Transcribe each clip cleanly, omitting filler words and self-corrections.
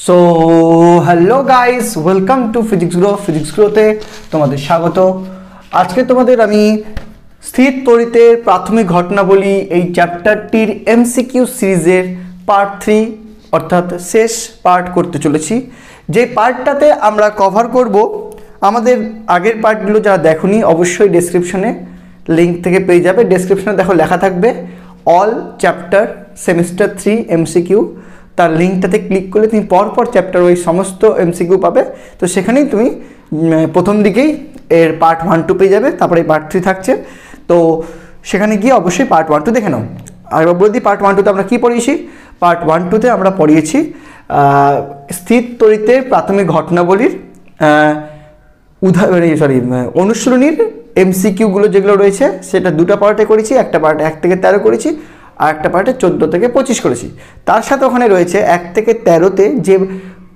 So hello guys, welcome to physics গ্রোতে তোমাদের স্বাগত। আজকে তোমাদের আমি স্থির তড়িতের প্রাথমিক ঘটনাবলী এই চ্যাপ্টারটির এমসিকিউ সিরিজের পার্ট 3 অর্থাৎ শেষ পার্ট করতে চলেছি। যে পার্টটাতে আমরা কভার করব আমাদের আগের পার্টগুলো যারা দেখোনি অবশ্যই ডেসক্রিপশনে লিঙ্ক থেকে পেয়ে যাবে। ডেসক্রিপশনে দেখো লেখা থাকবে অল চ্যাপ্টার সেমিস্টার 3 এমসিকিউ। তার লিঙ্কটাতে ক্লিক করলে তুমি পরপর চ্যাপ্টার ওই সমস্ত এমসিকিউ পাবে। তো সেখানেই তুমি প্রথম দিকেই এর পার্ট 1-2 পেয়ে যাবে, তারপরে পার্ট 3 থাকছে। তো সেখানে গিয়ে অবশ্যই পার্ট 1-2 দেখে নাও। আর বলে দিই পার্ট 1-2তে আমরা কী পড়িয়েছি। পার্ট 1-2তে আমরা পড়িয়েছি স্থির তড়িতের প্রাথমিক ঘটনাবলীর অনুশীলনীর এমসিকিউগুলো যেগুলো রয়েছে সেটা দুটো পার্টে করেছি। একটা পার্টে 1 থেকে 13 করেছি, আর একটা পার্টে 14 থেকে 25 করেছি। তার সাথে ওখানে রয়েছে 1 থেকে 13তে যে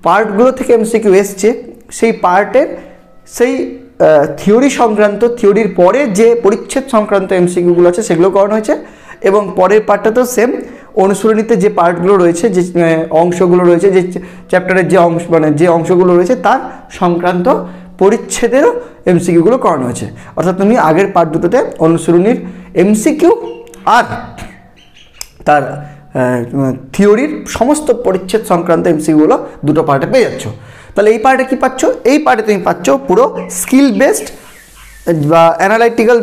পার্টগুলো থেকে এমসিকিউ এসছে সেই পার্টের সেই থিওরি সংক্রান্ত, থিওরির পরে যে পরিচ্ছেদ সংক্রান্ত এমসিকিউগুলো আছে সেগুলো করানো হয়েছে। এবং পরের পার্টটাতেও সেম অনুশীলনীতে যে পার্টগুলো রয়েছে, যে অংশগুলো রয়েছে, যে চ্যাপ্টারের যে অংশ যে অংশগুলো রয়েছে তার সংক্রান্ত পরিচ্ছেদেরও এমসিকিউগুলো করানো হয়েছে। অর্থাৎ তুমি আগের পার্ট দুটোতে অনুশীলনীর এমসিকিউ আর তার থিওরির সমস্ত পরিচ্ছেদ সংক্রান্ত এমসিকিউগুলো দুটো পার্টে পেয়ে যাচ্ছ। তাহলে এই পার্টে কী পাচ্ছ? এই পার্টে তুমি পাচ্ছ পুরো স্কিল বেসড বা অ্যানালিটিক্যাল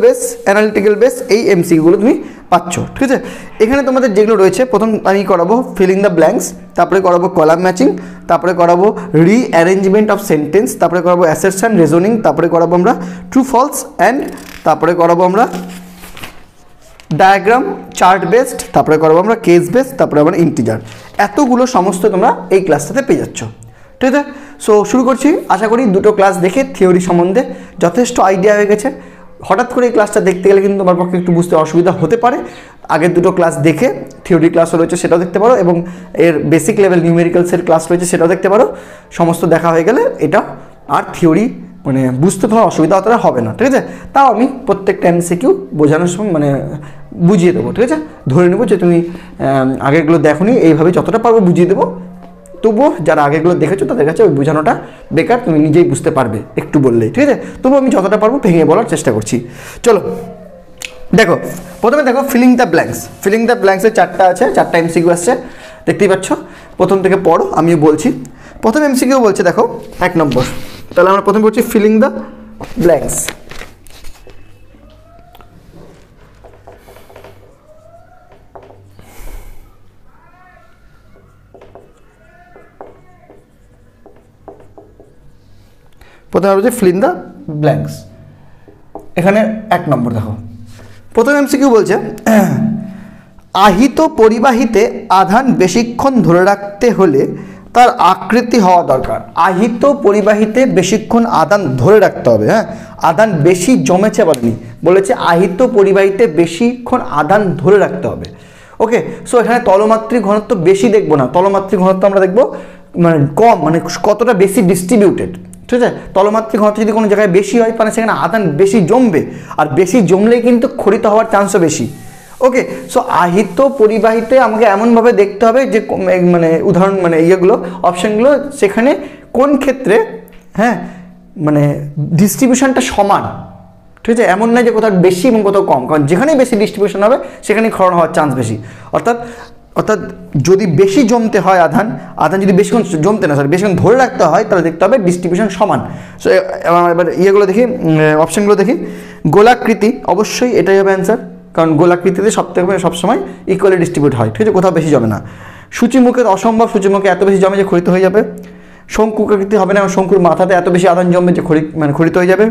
বেস এই এমসিকিউগুলো তুমি পাচ্ছ। ঠিক আছে, এখানে তোমাদের যেগুলো রয়েছে প্রথম আমি করাবো ফিলিং দ্য ব্ল্যাঙ্কস, তারপরে করাবো কলাম ম্যাচিং, তারপরে করাবো রিঅ্যারেঞ্জমেন্ট অফ সেন্টেন্স, তারপরে করাবো অ্যাসারশন রিজনিং, তারপরে করাবো আমরা ট্রু ফলস অ্যান্ড, তারপরে করাবো আমরা ডায়াগ্রাম চার্ট বেসড, তারপরে করবো আমরা কেস বেসড, তারপরে আমরা ইন্টিজার। এতগুলো সমস্ত তোমরা এই ক্লাসটাতে পেয়ে যাচ্ছ। ঠিক আছে, সো শুরু করছি। আশা করি দুটো ক্লাস দেখে থিওরি সম্বন্ধে যথেষ্ট আইডিয়া হয়ে গেছে। হঠাৎ করে এই ক্লাসটা দেখতে গেলে কিন্তু তোমার পক্ষে একটু বুঝতে অসুবিধা হতে পারে। আগের দুটো ক্লাস দেখে থিওরি ক্লাসও রয়েছে সেটাও দেখতে পারো, এবং এর বেসিক লেভেল নিউমেরিক্যালসের ক্লাস রয়েছে সেটাও দেখতে পারো। সমস্ত দেখা হয়ে গেলে এটা আর থিওরি বুঝতে তোমার অসুবিধা অতটা হবে না। ঠিক আছে, তাও আমি প্রত্যেকটা এমসিকিউ বোঝানোর সময় বুঝিয়ে দেবো। ঠিক আছে, ধরে নেবো যে তুমি আগেরগুলো দেখোনি, এইভাবে যতটা পারবো বুঝিয়ে দেবো। তবুও যারা আগেরগুলো দেখেছো তাদের কাছে ওই বোঝানোটা বেকার, তুমি নিজেই বুঝতে পারবে একটু বললেই। ঠিক আছে, তবুও আমি যতটা পারবো ভেঙে বলার চেষ্টা করছি। চলো দেখো, প্রথমে দেখো ফিলিং দ্য ব্ল্যাঙ্কসের 4টা আছে, 4টা এমসিকিউ আসছে, দেখতেই পাচ্ছ। প্রথম থেকে পড়ো, আমিও বলছি। প্রথম এমসিকিউ বলছে দেখো 1 নম্বর। তাহলে আমরা প্রথমে বলছি ফিলিং দ্য ব্ল্যাঙ্কস। প্রথমে বলছি ফিলিং দ্য ব্ল্যাঙ্কস। এখানে 1 নম্বর দেখো, প্রথম এমসিকিউ বলছে আহিত পরিবাহীতে আধান বেশিক্ষণ ধরে রাখতে হলে তার আকৃতি হওয়া দরকার। আহিত পরিবাহীতে বেশিক্ষণ আধান ধরে রাখতে হবে। হ্যাঁ, আধান বেশি জমেছে বলেনি, বলেছে আহিত পরিবাহীতে বেশিক্ষণ আধান ধরে রাখতে হবে। ওকে, সো এখানে তলমাত্রিক ঘনত্ব বেশি দেখবো না, তলমাত্রিক ঘনত্ব আমরা দেখবো কম, কতটা বেশি ডিস্ট্রিবিউটেড। ঠিক আছে, তলমাত্রিক ঘনত্ব যদি কোনো জায়গায় বেশি হয় তাহলে সেখানে আধান বেশি জমবে, আর বেশি জমলেই কিন্তু ক্ষরিত হওয়ার চান্সও বেশি। ওকে, সো আহিত পরিবাহীতে আমাকে এমনভাবে দেখতে হবে যে উদাহরণ ইয়েগুলো অপশানগুলো সেখানে কোন ক্ষেত্রে হ্যাঁ ডিস্ট্রিবিউশনটা সমান। ঠিক আছে, এমন নয় যে কোথাও বেশি এবং কোথাও কম, কারণ যেখানেই বেশি ডিস্ট্রিবিউশন হবে সেখানেই ক্ষরণ হওয়ার চান্স বেশি। অর্থাৎ যদি বেশি জমতে হয় আধান যদি বেশিক্ষণ জমতে না বেশিক্ষণ ধরে রাখতে হয় তাহলে দেখতে হবে ডিস্ট্রিবিউশন সমান। সো এবার ইয়েগুলো দেখি, অপশানগুলো দেখি। গোলাকৃতি, অবশ্যই এটাই হবে অ্যান্সার, কারণ গোলাকৃতিতে সবসময় ইকুয়ালি ডিস্ট্রিবিউট হয়। ঠিক আছে, কোথাও বেশি জমে না। সূচিমুখের অসম্ভব, সূচিমুখে এত বেশি জমে যে ক্ষরিত হয়ে যাবে। শঙ্কুকৃতি হবে না, শঙ্কুর মাথাতে এত বেশি আধান জমবে যে ক্ষরিত হয়ে যাবে।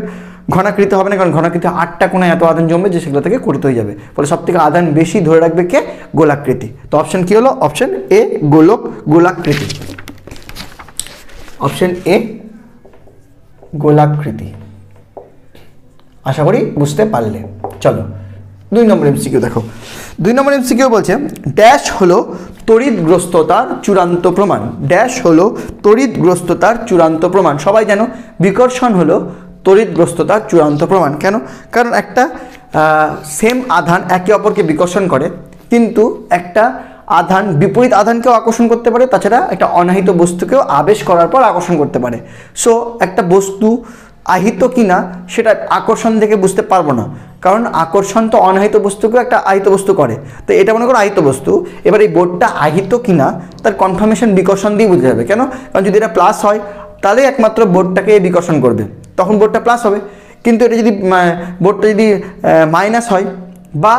ঘনাকৃতি হবে না, কারণ ঘনাকৃতি 8টা কোণায় এত আধান জমবে যে সেগুলো থেকে ক্ষরিত হয়ে যাবে। ফলে সব থেকে আধান বেশি ধরে রাখবে কে? গোলাকৃতি। তো অপশন কি হলো? অপশন এ গোলাকৃতি। অপশন এ গোলাকৃতি। আশা করি বুঝতে পারলে। চলো 2 নম্বর এমসিকিউ দেখো। 2 নম্বর এমসিকিউ বলছে ড্যাশ হলো তড়িৎগ্রস্ততার চূড়ান্ত প্রমাণ। ড্যাশ হলো তড়িৎগ্রস্ততার চূড়ান্ত প্রমাণ। সবাই জানো বিকর্ষণ হলো তড়িৎগ্রস্ততার চূড়ান্ত প্রমাণ। কেন? কারণ একটা সেম আধান একে অপরকে বিকর্ষণ করে, কিন্তু একটা আধান বিপরীত আধানকেও আকর্ষণ করতে পারে, তাছাড়া একটা অনাহিত বস্তুকেও আবেশ করার পর আকর্ষণ করতে পারে। সো একটা বস্তু আহিত কিনা সেটা আকর্ষণ থেকে বুঝতে পারবো না, কারণ আকর্ষণ তো অনাহিত বস্তুকেও একটা আহিত বস্তু করে। তো এটা মনে করো আহিত বস্তু, এবার এই বোর্ডটা আহিত কিনা তার কনফার্মেশন বিকর্ষণ দিয়ে বুঝতে যাবে। কেন? কারণ যদি এটা প্লাস হয় তাহলে একমাত্র বোর্ডটাকে বিকর্ষণ করবে, তখন বোর্ডটা প্লাস হবে। কিন্তু এটা যদি বোর্ডটা যদি মাইনাস হয় বা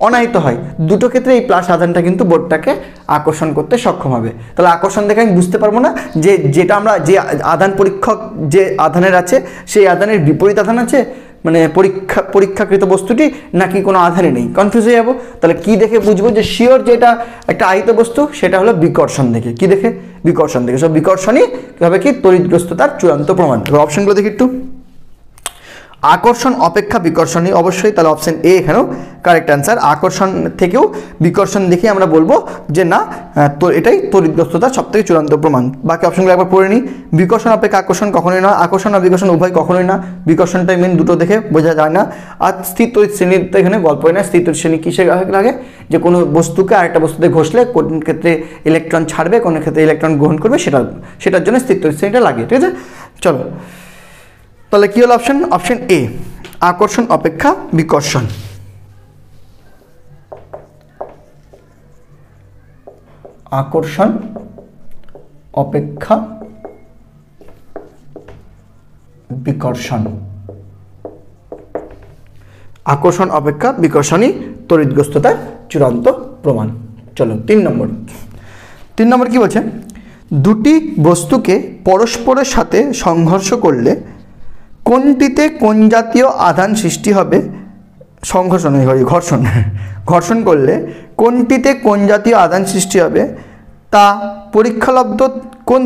অনাহিত হয়, দুটো ক্ষেত্রে এই প্লাস আধানটা কিন্তু বোর্ডটাকে আকর্ষণ করতে সক্ষম হবে। তাহলে আকর্ষণ দেখে আমি বুঝতে পারবো না যে যেটা আমরা যে আধান পরীক্ষক যে আধানের আছে সেই আধানের বিপরীত আধান আছে, মানে পরীক্ষাকৃত বস্তুটি, নাকি কোনো আধানে নেই, কনফিউজ হয়ে যাবো। তাহলে কি দেখে বুঝবো যে শিওর যেটা একটা আহিত বস্তু? সেটা হলো বিকর্ষণ দেখে। কি দেখে? বিকর্ষণ দেখে। সব বিকর্ষণই হবে কি তড়িৎগ্রস্ততার চূড়ান্ত প্রমাণ। অপশনগুলো দেখি একটু। আকর্ষণ অপেক্ষা বিকর্ষণই অবশ্যই, তাহলে অপশন এ এখানেও কারেক্ট অ্যান্সার। আকর্ষণ থেকেও বিকর্ষণ দেখে আমরা বলবো যে না, তো এটাই তড়িৎগ্রস্ততার সবথেকে চূড়ান্ত প্রমাণ। বাকি অপশনগুলো একবার পড়ে নিই। বিকর্ষণ অপেক্ষা আকর্ষণ কখনোই না, আকর্ষণ আর বিকর্ষণ উভয় কখনোই না। বিকর্ষণটাই মেন, দুটো দেখে বোঝা যায় না। আর স্থির তড়িৎ শ্রেণীর তো এখানে গল্পই না। স্থির তড়িৎ শ্রেণী কিসে লাগে? যে কোনো বস্তুকে আরেকটা বস্তুতে ঘষলে কোন ক্ষেত্রে ইলেকট্রন ছাড়বে, কোন ক্ষেত্রে ইলেকট্রন গ্রহণ করবে, সেটার জন্য স্থির তড়িৎ শ্রেণীটা লাগে। ঠিক আছে, চলো তাহলে কি হলো অপশন? অপশন এ, আকর্ষণ অপেক্ষা বিকর্ষণ। আকর্ষণ অপেক্ষা বিকর্ষণ। আকর্ষণ অপেক্ষা বিকর্ষণই তড়িৎগ্রস্ততার চূড়ান্ত প্রমাণ। চলো 3 নম্বর। 3 নম্বর কি বলছে? দুটি বস্তুকে পরস্পরের সাথে সংঘর্ষ করলে কোনটিতে কোন জাতীয় আধান সৃষ্টি হবে? ঘর্ষণ করলে কোনটিতে কোন জাতীয় আধান সৃষ্টি হবে তা পরীক্ষালব্ধ কোন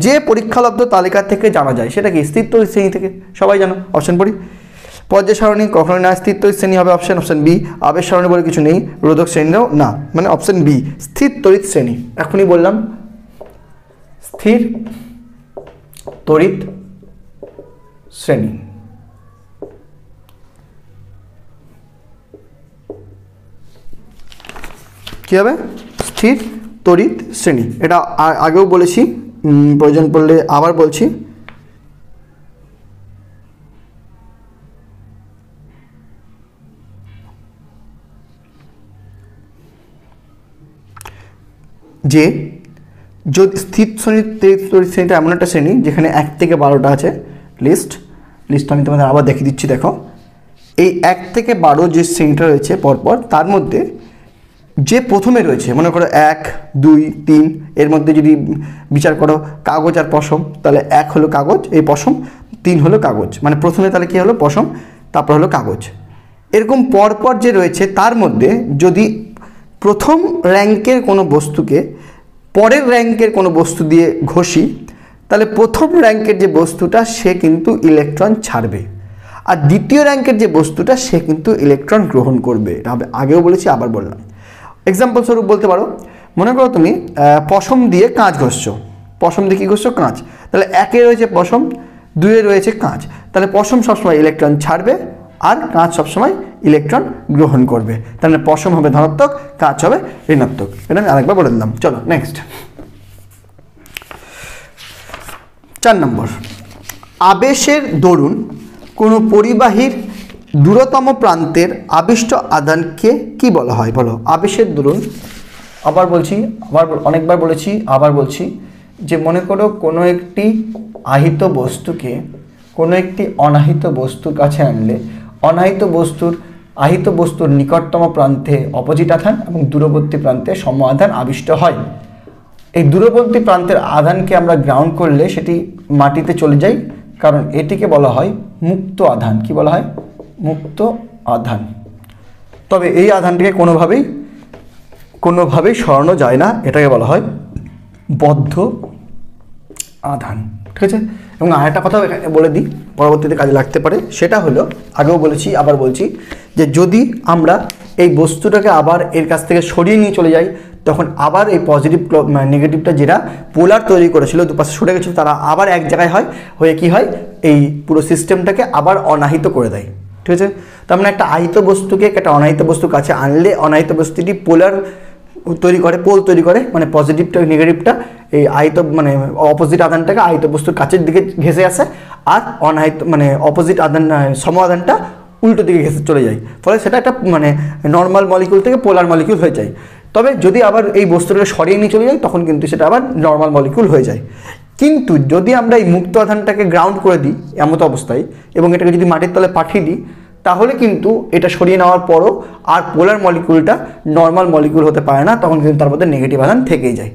যে পরীক্ষালব্ধ তালিকা থেকে জানা যায়। সেটা কি? স্থির তড়িৎ শ্রেণী থেকে। সবাই জানো। অপশন পড়ি। পর্যায় সারণী কখনোই না। স্থির তড়িৎ শ্রেণী হবে অপশন বি। আবেশ সারণী বলে কিছু নেই। রোধক শ্রেণীও না, মানে অপশন বি স্থির তড়িৎ শ্রেণী। এখনই বললাম স্থির তড়িৎ শ্রেণী। কি হবে? স্থির তড়িৎ শ্রেণী। এটা আগেও বলেছি, প্রয়োজন পড়লে আবার বলছি। যে যদি স্থির তড়িৎ শ্রেণীটা এমন একটা শ্রেণী যেখানে 1 থেকে 12টা আছে। লিস্ট আমি তোমাদের আবার দেখিয়ে দিচ্ছি। দেখো, এই 1 থেকে 12 যে শ্রেণীটা রয়েছে পরপর, তার মধ্যে যে প্রথমে রয়েছে, মনে করো 1, 2, 3, এর মধ্যে যদি বিচার করো কাগজ আর পশম, তাহলে 1 হলো কাগজ, এই পশম, 3 হলো কাগজ। মানে প্রথমে তাহলে কি হলো? পশম, তারপর হলো কাগজ। এরকম পরপর যে রয়েছে তার মধ্যে যদি প্রথম র্যাঙ্কের কোনো বস্তুকে পরের র্যাঙ্কের কোনো বস্তু দিয়ে ঘষি, তাহলে প্রথম র্যাঙ্কের যে বস্তুটা সে কিন্তু ইলেকট্রন ছাড়বে, আর দ্বিতীয় র্যাঙ্কের যে বস্তুটা সে কিন্তু ইলেকট্রন গ্রহণ করবে। এটা আগেও বলেছি, আবার বললাম। এক্সাম্পল স্বরূপ বলতে পারো, মনে করো তুমি পশম দিয়ে কাঁচ ঘষছো। পশম দিয়ে কী ঘষছো? কাঁচ। তাহলে 1-এ রয়েছে পশম, 2-এ রয়েছে কাঁচ। তাহলে পশম সবসময় ইলেকট্রন ছাড়বে আর কাঁচ সবসময় ইলেকট্রন গ্রহণ করবে। তাহলে পশম হবে ধনাত্মক, কাঁচ হবে ঋণাত্মক। এটা আমি আরেকবার বলে দিলাম। চলো নেক্সট। 4 নম্বর। আবেশের দরুন কোনো পরিবাহীর দূরতম প্রান্তের আবিষ্ট আধানকে কি বলা হয়? বলো। আবেশের দরুন, আবার বলছি, অনেকবার বলেছি, আবার বলছি, যে মনে করো কোনো একটি আহিত বস্তুকে কোনো একটি অনাহিত বস্তুর কাছে আনলে আহিত বস্তুর নিকটতম প্রান্তে অপোজিট আধান এবং দূরবর্তী প্রান্তে সম আধান আবিষ্ট হয়। এই দূরবর্তী প্রান্তের আধানকে আমরা গ্রাউন্ড করলে সেটি মাটিতে চলে যায়, কারণ এটিকে বলা হয় মুক্ত আধান। কি বলা হয়? মুক্ত আধান। তবে এই আধানটিকে কোনোভাবেই সরানো যায় না, এটাকে বলা হয় বদ্ধ আধান। ঠিক আছে। এবং আরেকটা কথাও এখানে বলে দিই, পরবর্তীতে কাজে লাগতে পারে। সেটা হলো, আগেও বলেছি আবার বলছি, যে যদি আমরা এই বস্তুটাকে আবার এর কাছ থেকে সরিয়ে নিয়ে চলে যাই, তখন আবার এই পজিটিভ নেগেটিভটা যেটা পোলার তৈরি করেছিল, দুপাশে সরে গেছিলো, তারা আবার এক জায়গায় হয়ে কি হয়? এই পুরো সিস্টেমটাকে আবার অনাহিত করে দেয়। ঠিক আছে। তার মানে একটা আহিত বস্তুকে একটা অনাহিত বস্তু কাছে আনলে অনাহিত বস্তুটি পোলার তৈরি করে, পোল তৈরি করে, মানে পজিটিভটা নেগেটিভটা এই আহিত মানে অপোজিট আধানটাকে আহিত বস্তুর কাছের দিকে ঘেঁষে আসে, আর অনাহিত মানে অপোজিট আধান সম আধানটা উল্টো দিকে ঘেঁষে চলে যায়, ফলে সেটা একটা মানে নর্মাল মলিকিউল থেকে পোলার মলিকিউল হয়ে যায়। তবে যদি আবার এই বস্তুটাকে সরিয়ে নিয়ে চলে যায় তখন কিন্তু সেটা আবার নর্মাল মলিকিউল হয়ে যায়। কিন্তু যদি আমরা এই মুক্ত আধানটাকে গ্রাউন্ড করে দিই এমতো অবস্থায় এবং এটাকে যদি মাটির তলে পাঠিয়ে দিই, তাহলে কিন্তু এটা সরিয়ে নেওয়ার পরও আর পোলার মলিকিউলটা নর্মাল মলিকিউল হতে পারে না, তখন কিন্তু তার মধ্যে নেগেটিভ আধান থেকেই যায়।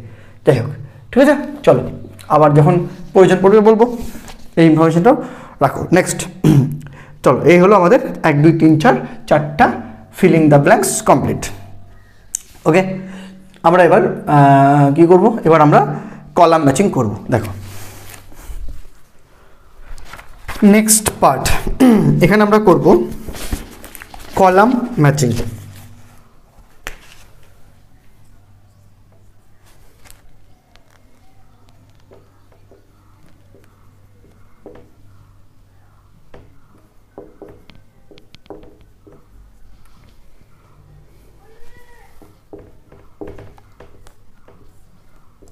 যাই হোক, ঠিক আছে, চলো আবার যখন প্রয়োজন পড়বে বলবো, এই ইনফরমেশনটাও রাখো। নেক্সট চলো, এই হলো আমাদের 1 2 3 4 4টা ফিলিং দ্য ব্ল্যাঙ্কস কমপ্লিট। ওকে, আমরা এবার কি করব, এবার আমরা কলাম ম্যাচিং করব। দেখো নেক্সট পার্ট, এখানে আমরা করব কলাম ম্যাচিং।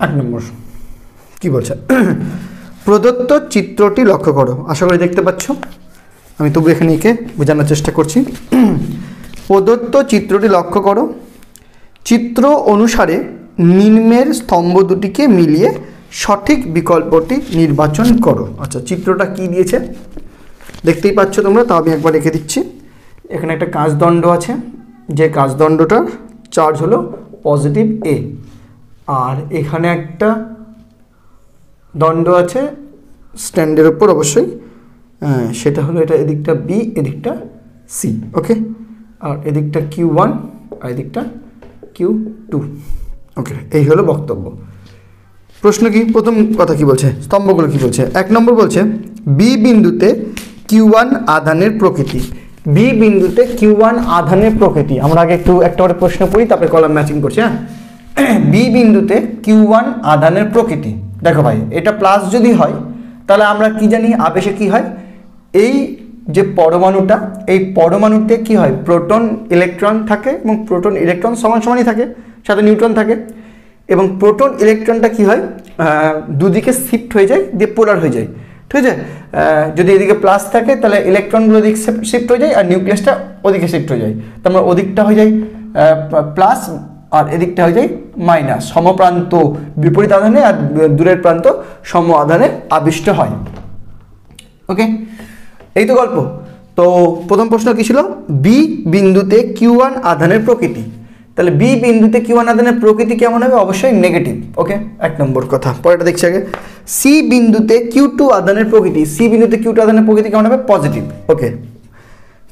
আট নম্বর কি বলছে, প্রদত্ত চিত্রটি লক্ষ্য করো। আশা করি দেখতে পাচ্ছ, আমি তবু এখানে একে বোঝানোর চেষ্টা করছি। প্রদত্ত চিত্রটি লক্ষ্য করো, চিত্র অনুসারে নিম্নের স্তম্ভ দুটিকে মিলিয়ে সঠিক বিকল্পটি নির্বাচন করো। আচ্ছা, চিত্রটা কি দিয়েছে দেখতেই পাচ্ছ তোমরা, তাও আমি একবার রেখে দিচ্ছি। এখানে একটা কাঁচদণ্ড আছে, যে কাঁচদণ্ডটার চার্জ হলো পজিটিভ এ, আর এখানে একটা দণ্ড আছে স্ট্যান্ডের ওপর অবশ্যই, সেটা হলো এটা এদিকটা বি এদিকটা সি। ওকে, আর এদিকটা Q1 আর এদিকটা Q2। ওকে, এই হলো বক্তব্য। প্রশ্ন কি, প্রথম কথা কি বলছে, স্তম্ভগুলো কি বলছে। 1 নম্বর বলছে বি বিন্দুতে Q1 আধানের প্রকৃতি। বি বিন্দুতে Q1 আধানের প্রকৃতি, আমরা আগে একটু একটা করে প্রশ্ন পড়ি তারপরে কলাম ম্যাচিং করছি। হ্যাঁ, বি বিন্দুতে Q1 আধানের প্রকৃতি। দেখো ভাই, এটা প্লাস যদি হয় তাহলে আমরা কি জানি আবেশে কি হয়, এই যে পরমাণুটা, এই পরমাণুতে কি হয়, প্রোটন ইলেকট্রন থাকে এবং প্রোটন ইলেকট্রন সমান সমানই থাকে, সাথে নিউট্রন থাকে, এবং প্রোটন ইলেকট্রনটা কি হয় দুদিকে শিফট হয়ে যায়, দিয়ে পোলার হয়ে যায়। ঠিক আছে, যদি এদিকে প্লাস থাকে তাহলে ইলেকট্রনগুলো এদিকে শিফট হয়ে যায় আর নিউক্লিয়াসটা ওদিকে শিফট হয়ে যায়, তার মানে ওদিকটা হয়ে যায় প্লাস আর এদিকটা হয়ে যায় মাইনাস, সমপ্রান্ত বিপরীত আধানে আর দূরের প্রান্ত সম আধানে আবিষ্ট হয়। ওকে, এই তো গল্প। তো প্রথম প্রশ্ন কি ছিল, বি বিন্দুতে Q1 আধানের প্রকৃতি। তাহলে বি বিন্দুতে Q1 আধানের প্রকৃতি কেমন হবে, অবশ্যই নেগেটিভ। ওকে, 1 নম্বর কথা। পরেরটা দেখছি আগে, সি বিন্দুতে Q2 আধানের প্রকৃতি। সি বিন্দুতে Q2 আধানের প্রকৃতি কেমন হবে, পজিটিভ। ওকে,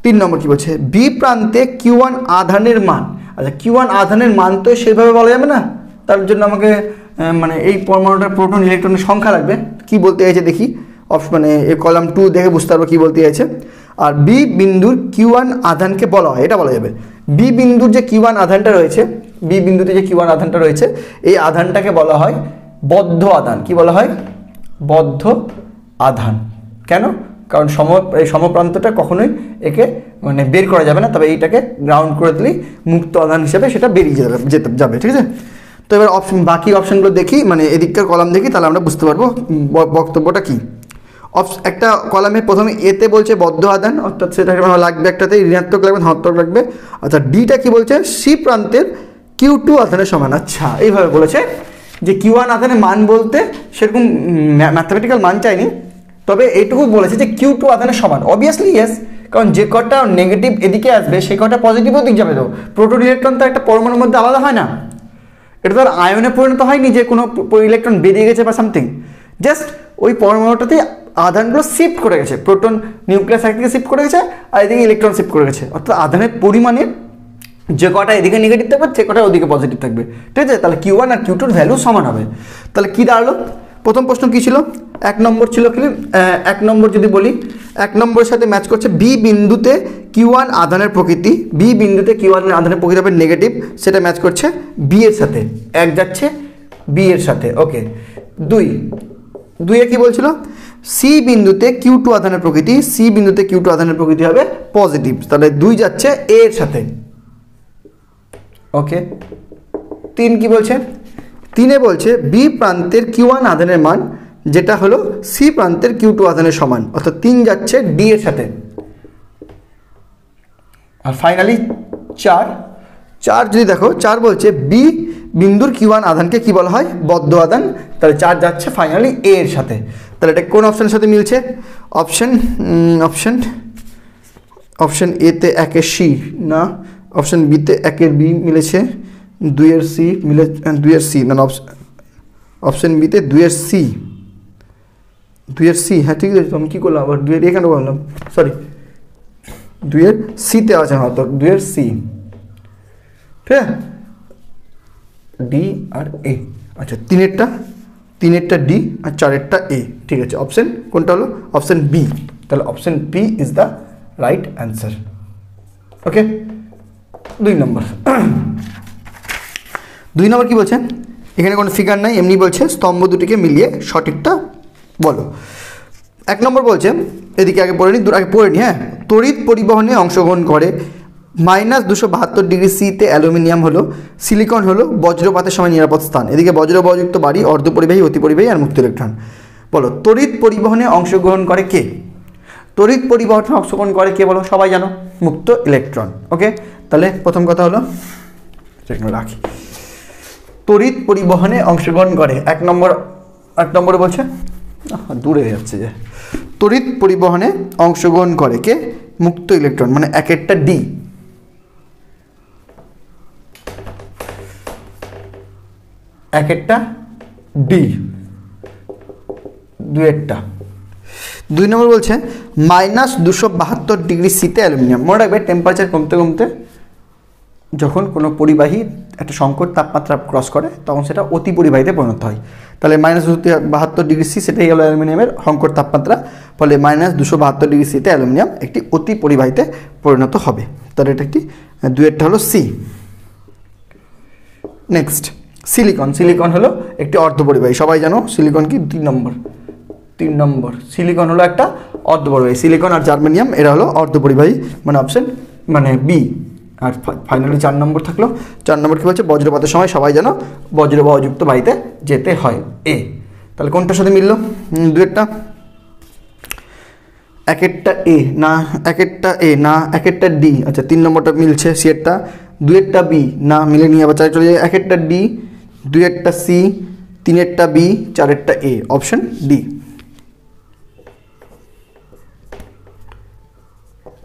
3 নম্বর কি বলছে, বি প্রান্তে Q1 আধানের মান। আচ্ছা, Q1 আধানের মান তো সেভাবে বলা যাবে না, তার জন্য আমাকে মানে এই পরমাণুটার প্রোটন ইলেকট্রনের সংখ্যা লাগবে। কি বলতে চাইছে দেখি, মানে এই কলাম 2 দেখে বুঝতে পারবো কি বলতে চাইছে। আর বি বিন্দুর Q1 আধানকে বলা হয়, এটা বলা যাবে। বি বিন্দুর যে Q1 আধানটা রয়েছে, বি বিন্দুতে যে Q1 আধানটা রয়েছে, এই আধানটাকে বলা হয় বদ্ধ আধান। কি বলা হয়, বদ্ধ আধান। কেন, কারণ এই সমপ্রান্তটা কখনোই একে মানে বের করা যাবে না, তবে এইটাকে গ্রাউন্ড করে দিলেই মুক্ত আধান হিসেবে সেটা বেরিয়ে যাবে। ঠিক আছে, তো এবার বাকি অপশানগুলো দেখি, মানে এদিককার কলাম দেখি, তাহলে আমরা বুঝতে পারবো বক্তব্যটা কি। একটা কলামে প্রথমে এতে বলছে বদ্ধ আধান, অর্থাৎ সেটাকে লাগবে একটাতে ঋণাত্মক লাগবে, ধনাত্মক লাগবে। অর্থাৎ ডিটা কি বলছে, সি প্রান্তের Q2 আধানের সমান। আচ্ছা, এইভাবে বলেছে যে Q1 আধানের মান বলতে সেরকম ম্যাথমেটিক্যাল মান চাইনি, তবে এইটুকু বলেছে যে Q2 আধানের সমান। অবভিয়াসলি ইয়েস, কারণ যে কটা নেগেটিভ এদিকে আসবে সেই কটা পজিটিভ ওদিক যাবে। তো প্রোটন ইলেকট্রন তো একটা পরমাণুর মধ্যে আলাদা হয় না, এটা তো আর আয়নে পরিণত হয়নি যে কোনো ইলেকট্রন বেরিয়ে গেছে বা সামথিং, জাস্ট ওই পরমাণুটাতে আধানগুলো শিফট করে গেছে, প্রোটন নিউক্লিয়াস একদিকে শিফট করে গেছে আর এদিকে ইলেকট্রন শিফট করে গেছে। অর্থাৎ আধানের পরিমাণে যে কটা এদিকে নেগেটিভ থাকবে সে কটা ওদিকে পজিটিভ থাকবে। ঠিক আছে, তাহলে Q1 আর Q2 এর ভ্যালু সমান হবে। তাহলে কি দাঁড়ালো, প্রথম প্রশ্ন কি ছিল, 1 নম্বর ছিল কি, 1 নম্বর যদি বলি 1 নম্বরের সাথে ম্যাচ করছে বি বিন্দুতে Q1 আধানের প্রকৃতি। বি বিন্দুতে Q1 আধানের প্রকৃতি হবে নেগেটিভ, সেটা ম্যাচ করছে বি এর সাথে, 1 যাচ্ছে বি এর সাথে। ওকে, 2 এ কি বলছিল, সি বিন্দুতে Q2 আধানের প্রকৃতি, সি বিন্দুতে Q2 আধানের প্রকৃতি হবে পজিটিভ, তাহলে 2 যাচ্ছে এ এর সাথে। ওকে, 3 কি বলছে? 3 বলছে বি প্রান্তের Q1 আধানের মান যেটা হলো সি প্রান্তের Q2 আধানের সমান, অর্থাৎ 3 যাচ্ছে ডি এর সাথে। আর ফাইনালি 4 যদি দেখো, 4 বলছে বি বিন্দুর Q1 আধানকে কি বলা হয়? বদ্ধ আধান, তাহলে 4 যাচ্ছে ফাইনালি এ এর সাথে। তাহলে এটা কোন অপশনের সাথে মিলছে? অপশন এ তে 1 এর সি না, অপশন বি তে 1 এর বি মিলেছে, 2 এর সি মিলে, 2 এর সি না, অপশন বি তে 2 এর সি, 2 এর সি, হ্যাঁ ঠিক আছে। আমি কি করলাম আবার 2 এর এখানে বললাম, সরি 2 এর সিতে আছে, হ্যাঁ তো 2 এর সি, ঠিক আছে, ডি আর এ। আচ্ছা, 3এরটা ডি আর 4এরটা এ, ঠিক আছে। অপশন কোনটা হলো? অপশন বি, তাহলে option B is the right answer. Okay, 2 নম্বর। 2 নম্বর কি বলছে? এখানে কোনো ফিগার নাই, এমনি বলছে স্তম্ভ দুটিকে মিলিয়ে সঠিকটা বলো। 1 নম্বর বলছে, এদিকে আগে পড়ে নি, হ্যাঁ। তড়িৎ পরিবহনে অংশগ্রহণ করে -272 ডিগ্রি সিতে অ্যালুমিনিয়াম হলো, সিলিকন হলো বজ্রপাতের সময় নিরাপদ স্থান। এদিকে বজ্রবযুক্ত বাড়ি, অর্ধপরিবাহী, অতিপরিবাহী আর মুক্ত ইলেকট্রন। বলো তড়িৎ পরিবহনে অংশগ্রহণ করে কে? তড়িৎ পরিবহনে অংশগ্রহণ করে কে বলো? সবাই জানো, মুক্ত ইলেকট্রন। ওকে, তাহলে প্রথম কথা হলো রাখি, তড়িৎ পরিবহনে অংশগ্রহণ করে 1 নম্বরে বলছে, দূরে হয়ে যাচ্ছে যে, তড়িৎ পরিবহনে অংশগ্রহণ করে কে? মুক্ত ইলেকট্রন, মানে 1এরটা ডি। ডি, 2 নম্বর বলছে -272 ডিগ্রি সিতে অ্যালুমিনিয়াম। মনে রাখবে টেম্পারেচার কমতে কমতে যখন কোনো পরিবাহী একটা সংকট তাপমাত্রা ক্রস করে তখন সেটা অতি পরিবাহীতে পরিণত হয়। তাহলে -272 ডিগ্রি সি, সেটাই হলো অ্যালুমিনিয়ামের সংকট তাপমাত্রা, ফলে -272 ডিগ্রি সিতে অ্যালুমিনিয়াম একটি অতি পরিবাহীতে পরিণত হবে। তাহলে এটা একটি 2এরটা হলো সি। নেক্সট সিলিকন হলো একটি অর্ধপরিবাহী, সবাই জানো সিলিকন কি? 3 নম্বর সিলিকন হলো একটা অর্ধপরিবাহী। সিলিকন আর জার্মেনিয়াম এরা হলো অর্ধপরিবাহী, মানে অপশন মানে বি। আর ফাইনালি 4 নম্বর থাকলো। 4 নম্বর কি বলছে? বজ্রপাতের সময় সবাই জানো বজ্রবাহযুক্ত বাড়িতে যেতে হয়, এ। তাহলে কোনটার সাথে মিললো? 2এরটা, 1এরটা এ না, 1এরটা এ না, 1এরটা ডি। আচ্ছা, 3 নম্বরটা মিলছে, সি এরটা, 2এরটা বি না, মিলে নিয়ে আবার 4 চলে যায়। 1এরটা ডি, 2এরটা সি, 3এরটা বি, 4এরটা এ, অপশন ডি।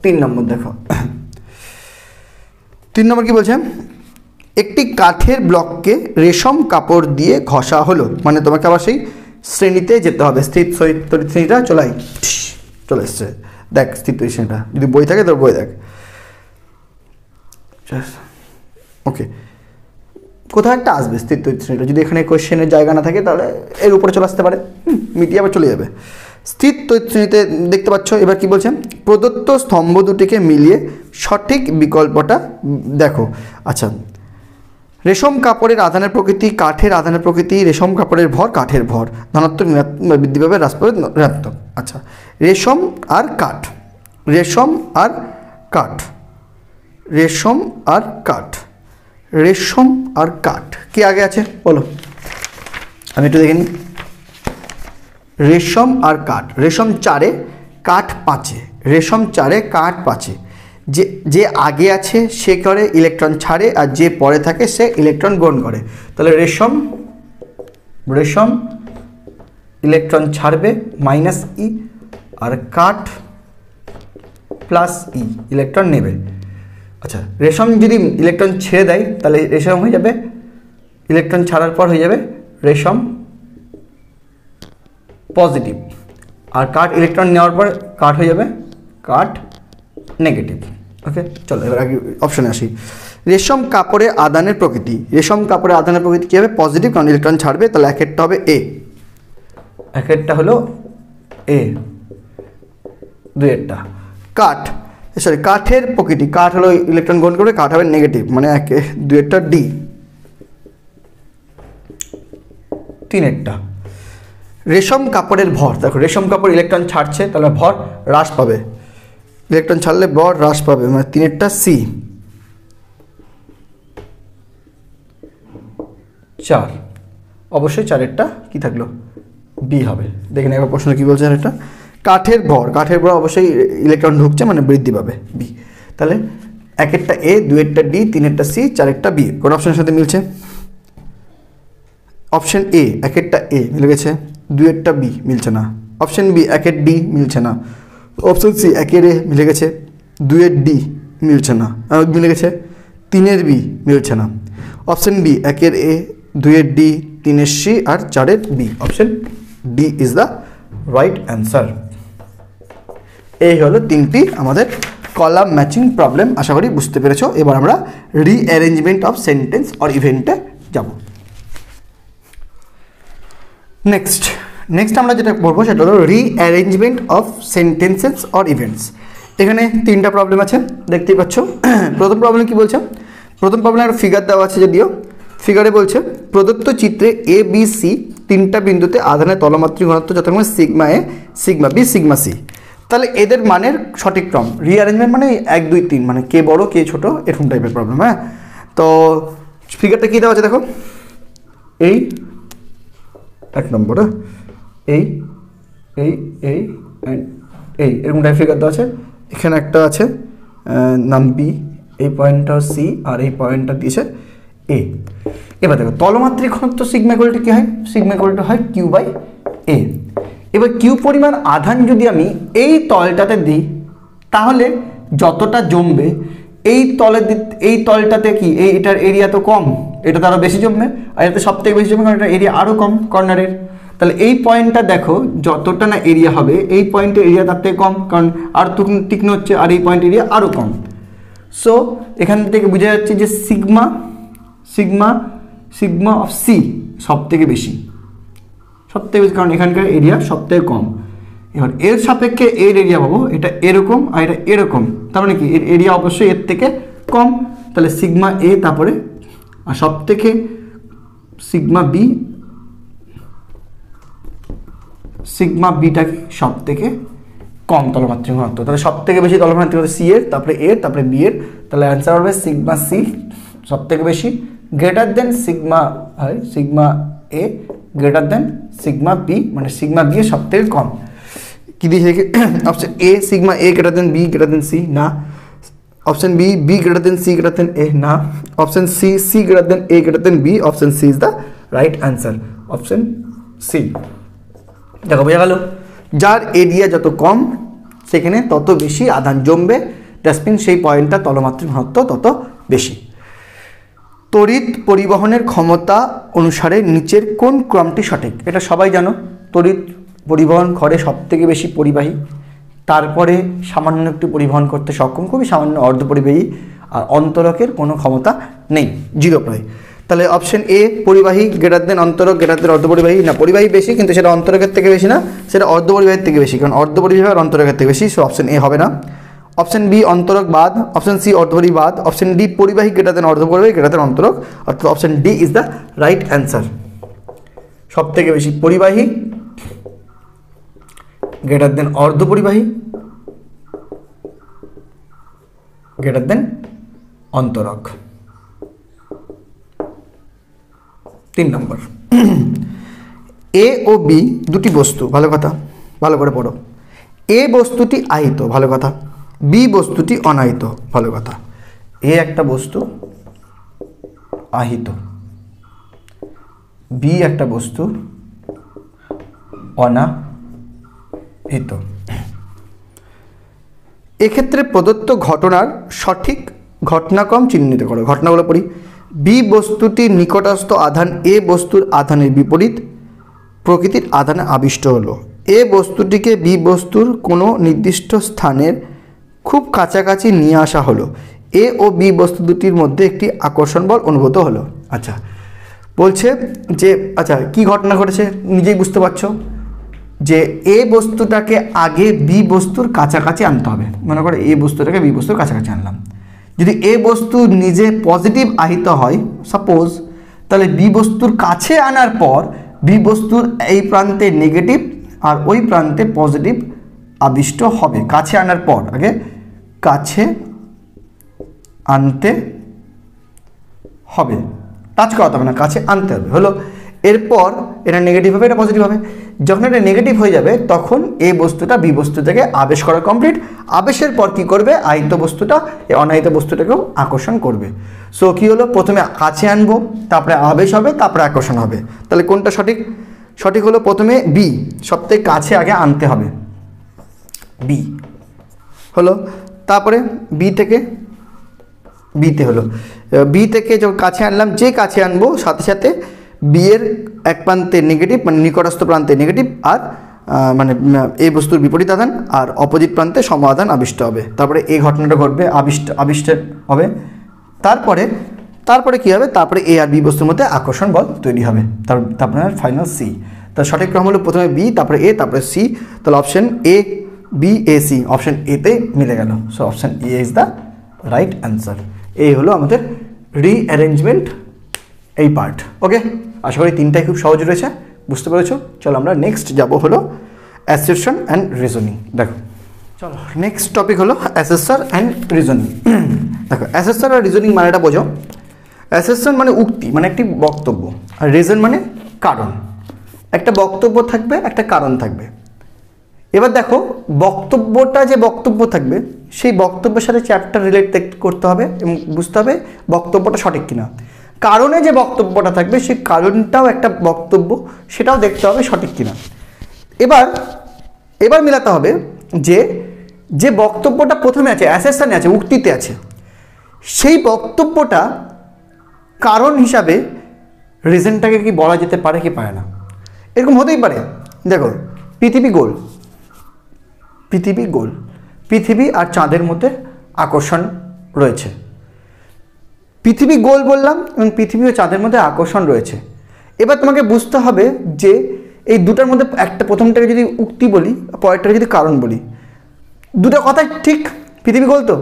3 নম্বর দেখো, 3 নম্বর কি বলছে? একটি কাঠের ব্লককে রেশম কাপড় দিয়ে ঘষা হলো, মানে তোমাকে আবার সেই শ্রেণীতে যেতে হবে, স্থির তড়িৎ শ্রেণীটা চলে এসছে। দেখ স্থির তড়িৎ শ্রেণীটা, যদি বই থাকে তোর বই দেখ। ওকে, কোথাও একটা আসবে স্থির তড়িৎ শ্রেণীটা, যদি এখানে কোয়েশ্চেনের জায়গা না থাকে তাহলে এর উপরে চলে আসতে পারে, মিটিয়ে আবার চলে যাবে। স্থির তড়িৎ শ্রেণীতে দেখতে পাচ্ছ। এবার কি বলছে? প্রদত্ত স্তম্ভ দুটিকে মিলিয়ে সঠিক বিকল্পটা দেখো। আচ্ছা, রেশম কাপড়ের আধানের প্রকৃতি, কাঠের আধানের প্রকৃতি, রেশম কাপড়ের ভর, কাঠের ভর, ধনাত্মক বৃদ্ধি পাবে, হ্রাস পাবে ঋণাত্মক। আচ্ছা, রেশম আর কাঠ, রেশম আর কাঠ, রেশম আর কাঠ, রেশম আর কাঠ, কি আগে আছে বলো? আমি একটু দেখে নিই। রেশম আর কাঠ, রেশম 4-এ, কাঠ 5-এ, রেশম 4-এ, কাঠ 5-এ। যে আগে আছে সে করে ইলেকট্রন ছাড়ে, আর যে পরে থাকে সে ইলেকট্রন গ্রহণ করে। তাহলে রেশম ইলেকট্রন ছাড়বে -E, আর কাঠ +E ইলেকট্রন নেবে। আচ্ছা, রেশম যদি ইলেকট্রন ছেড়ে দেয় তাহলে রেশম হয়ে যাবে, ইলেকট্রন ছাড়ার পর হয়ে যাবে রেশম পজিটিভ, আর কাঠ ইলেকট্রন নেওয়ার পর কাঠ হয়ে যাবে কাঠ নেগেটিভ। ওকে, চলো এবার আগে অপশনে আসি। রেশম কাপড়ের আদানের প্রকৃতি, রেশম কাপড়ের আদানের প্রকৃতি কী হবে? পজিটিভ, কারণ ইলেকট্রন ছাড়বে, তাহলে 1এরটা হবে এ, 1এরটা হলো এ, 2এরটা। কাঠের প্রকৃতি, কাঠ হলো ইলেকট্রন গ্রহণ করবে, কাঠ হবে নেগেটিভ, মানে 2এরটা ডি। 3এরটা রেশম কাপড়ের ভর, দেখো রেশম কাপড় ইলেকট্রন ছাড়ছে, তাহলে ভর হ্রাস পাবে, ইলেকট্রন ছাড়লে ভর হ্রাস পাবে, মানে 3 সি, 4 অবশ্যই 4 কি থাকলো বি হবে। দেখেন একবার প্রশ্ন কি বলছে এটা, কাঠের ভর অবশ্যই ইলেকট্রন ঢুকছে মানে বৃদ্ধি পাবে বি, তাহলে 1 এ, 2 ডি, 3 সি, 4 বি। কোন অপশনের সাথে মিলছে? অপশন এ 1 এ মিলে গেছে, 2 বি মিলছে না। অপশন বি 1 ডি মিলছে না। অপশন সি 1 এ মিলে গেছে, 2 ডি মিলছে না, মিলে গেছে, 3 বি মিলছে না। Option B 1 A, 2 D, 3 C আর 4 B. Option D is the right answer. এই হলো 3টি আমাদের কলাম ম্যাচিং প্রবলেম। আশা করি বুঝতে পেরেছো। এবার আমরা রিঅ্যারেঞ্জমেন্ট অফ সেন্টেন্স অর ইভেন্টে যাব। নেক্সট আমরা যেটা পড়বো সেটা হলো rearrangement of sentences or events. এখানে 3টা প্রবলেম আছে, দেখতেই পাচ্ছ। প্রথম প্রবলেম কি বলছে? প্রথম প্রবলেম একটা ফিগার দেওয়া আছে, যদিও ফিগারে বলছে প্রদত্ত চিত্রে এ বি সি 3টা বিন্দুতে আধানের তলমাত্রিক ঘনত্ব যথাক্রমে sigma A, sigma B, sigma C. তাহলে এদের মানের সঠিক ক্রম, রিঅ্যারেঞ্জমেন্ট মানে 1 2 3, মানে কে বড় কে ছোট এরকম টাইপের প্রবলেম। হ্যাঁ, তো ফিগারটা কী দেওয়া আছে দেখো, এই 1 নম্বর, এই এই এই এই এরকম টাইপ ফিগার দেওয়া আছে। এখানে একটা আছে নাম বি, এই পয়েন্টটা সি আর এই পয়েন্টটা দিয়েছে এ। এবার দেখো তলমাত্রিক ঘনত্ব সিগমা ইকুয়াল কী হয়? সিগমা ইকুয়াল হয় কিউ বাই এ। এবার কিউ পরিমাণ আধান যদি আমি এই তলটাতে দিই, তাহলে যতটা জমবে এই তলটাতে কি এটার এরিয়া তো কম, এটা তো আরও বেশি জমবে, আর এটাতে সব থেকে বেশি জমবে কারণ এটা এরিয়া আরও কম কর্নারের। তাহলে এই পয়েন্টটা দেখো যতটা না এরিয়া হবে, এই পয়েন্টের এরিয়া তার থেকে কম, কারণ আর তীক্ষ্ণ হচ্ছে, আর এই পয়েন্টের এরিয়া আরও কম। সো এখান থেকে বোঝা যাচ্ছে যে সিগমা অফ সি সব থেকে বেশি, কারণ এখানকার এরিয়া সব থেকে কম। এবার এর সাপেক্ষে এর এরিয়া পাবো, এটা এরকম আর এটা এরকম, তার মানে কি এর এরিয়া অবশ্যই এর থেকে কম। তাহলে সিগমা এ, তারপরে আর সব থেকে সিগমা বিটাকে সব থেকে কম তলমাত্রিক ঘনত্ব, তাহলে সব থেকে বেশি তলমাত্রিক ঘনত্ব সি এর, তারপরে এর, তারপরে বি এর। তাহলে অ্যান্সার হবে সিগমা সি সব থেকে বেশি, greater than sigma A, greater than sigma B, মানে সিগমা বি এর সব থেকে কম। কি দিয়েছে? Option A sigma A greater than B greater than C, না। Option B greater than C greater than A, না। Option C greater than A greater than B. Option C is the right answer, option C. দেখো বোঝা গেল, যার area যত কম সেখানে তত বেশি আধান জমবে, দ্যাটস মিন সেই পয়েন্টটা তলমাত্রিক ঘনত্ব তত বেশি। তড়িৎ পরিবহনের ক্ষমতা অনুসারে নিচের কোন ক্রমটি সঠিক? এটা সবাই জানো, তড়িৎ পরিবহন করে সব থেকে বেশি পরিবাহী, তারপরে সামান্য একটু পরিবহন করতে সক্ষম, খুবই সামান্য অর্ধপরিবাহী, আর অন্তরকের কোনো ক্ষমতা নেই, 0 প্রায়। তাহলে অপশন এ পরিবাহী গ্রেটার দেন অন্তরক গ্রেটার দেন অর্ধপরিবাহী, না পরিবাহী বেশি কিন্তু সেটা অন্তরকের থেকে বেশি না, সেটা অর্ধপরিবাহীর থেকে বেশি, কারণ অর্ধপরিবাহী আর অন্তরকের থেকে বেশি, সো অপশন এ হবে না। অপশন বি অন্তরক বাদ, অপশন সি অর্ধপরিবাহী বাদ, অপশন ডি পরিবাহী গ্রেটার দেন অর্ধপরিবাহী গ্রেটার দেন অন্তরক, অর্থাৎ option D is the right answer. সব থেকে বেশি পরিবাহী গ্রেটার দেন অর্ধপরিবাহী গ্রেটার দেন অন্তরক। 3 নম্বর, এ ও বি দুটি বস্তু, ভালো কথা, ভালো করে পড়ো। এ বস্তুটি আহিত, ভালো কথা। বি বস্তুটি অনাহিত, ভালো কথা। এ একটা বস্তু আহিত, বি একটা বস্তু অনাহিত। এক্ষেত্রে প্রদত্ত ঘটনার সঠিক ঘটনাক্রম চিহ্নিত করো। ঘটনাগুলো পড়ি। বি বস্তুটির নিকটস্থ আধান এ বস্তুর আধানের বিপরীত প্রকৃতির আধানে আবিষ্ট হলো। এ বস্তুটিকে বি বস্তুর কোনো নির্দিষ্ট স্থানের খুব কাছাকাছি নিয়ে আসা হলো। এ ও বি বস্তু দুটির মধ্যে একটি আকর্ষণ বল অনুভূত হলো। আচ্ছা, বলছে যে আচ্ছা কি ঘটনা ঘটেছে নিজেই বুঝতে পারছো, যে এ বস্তুটাকে আগে বি বস্তুর কাছাকাছি আনতে হবে। মনে করো এ বস্তুটাকে বি বস্তুর কাছাকাছি আনলাম। যদি এ বস্তু নিজে পজিটিভ আহিত হয় সাপোজ, তাহলে বি বস্তুর কাছে আনার পর বি বস্তুর এই প্রান্তে নেগেটিভ আর ওই প্রান্তে পজিটিভ আবিষ্ট হবে। কাছে আনার পর, আগে কাছে আনতে হবে, টাচ করাতে হবে না, কাছে আনতে হবে হলো। এরপর এটা নেগেটিভ হবে, এটা পজিটিভ হবে। যখন এটা নেগেটিভ হয়ে যাবে তখন এই বস্তুটা বি বস্তু থেকে আবেশ করা কমপ্লিট। আবেশের পর কি করবে, আহিত বস্তুটা এই অনাহিত বস্তুটাকেও আকর্ষণ করবে। সো কি হলো, প্রথমে কাছে আনবো, তারপরে আবেশ হবে, তারপরে আকর্ষণ হবে। তাহলে কোনটা সঠিক? সঠিক হলো প্রথমে বি, সবথেকে কাছে আগে আনতে হবে, বি হলো। তারপরে বি থেকে বিতে হলো, বি থেকে যখন কাছে আনলাম, যে কাছে আনবো সাথে সাথে বি এর এক প্রান্তে নেগেটিভ মানে নিকটস্থ প্রান্তে নেগেটিভ আর মানে এই বস্তুর বিপরীত আধান আর অপোজিট প্রান্তে সমাধান আবিষ্ট হবে। তারপরে এই ঘটনাটা ঘটবে, আবিষ্ট হবে। তারপরে কি হবে, তারপরে এ আর বি বস্তুর মধ্যে আকর্ষণ বল তৈরি হবে। তারপরে ফাইনাল সি। তার সঠিক ক্রম হলো প্রথমে বি, তারপরে এ, তারপরে সি। তাহলে option A B A C, option এতে মিলে গেল। So option A is the right answer. এই হলো আমাদের রিঅ্যারেঞ্জমেন্ট এই পার্ট। ওকে, আশা করি তিনটাই খুব সহজ রয়েছে, বুঝতে পেরেছো। চলো আমরা নেক্সট যাব হলো অ্যাসেরশন অ্যান্ড রিজনিং। দেখো চলো নেক্সট টপিক হলো অ্যাসেসর অ্যান্ড রিজনিং। দেখো অ্যাসেসর আর রিজনিং মানেটা বোঝো। অ্যাসেসন মানে উক্তি, মানে একটি বক্তব্য, আর রিজন মানে কারণ। একটা বক্তব্য থাকবে, একটা কারণ থাকবে। এবার দেখো বক্তব্যটা যে বক্তব্য থাকবে সেই বক্তব্যের সাথে চ্যাপ্টার রিলেট করতে হবে এবং বুঝতে হবে বক্তব্যটা সঠিক কিনা। কারণে যে বক্তব্যটা থাকবে সেই কারণটাও একটা বক্তব্য, সেটাও দেখতে হবে সঠিক কিনা। এবার মেলাতে হবে যে বক্তব্যটা প্রথমে আছে, অ্যাসেশনে আছে, উক্তিতে আছে, সেই বক্তব্যটা কারণ হিসাবে রিজনটাকে কি বলা যেতে পারে কি পারে না। এরকম হতেই পারে। দেখো পৃথিবী গোল, পৃথিবী আর চাঁদের মধ্যে আকর্ষণ রয়েছে। পৃথিবী গোল বললাম এবং পৃথিবী ও চাঁদের মধ্যে আকর্ষণ রয়েছে। এবার তোমাকে বুঝতে হবে যে এই দুটার মধ্যে একটা, প্রথমটাকে যদি উক্তি বলি, পরেরটাকে যদি কারণ বলি, দুটো কথাই ঠিক। পৃথিবী গোল তো,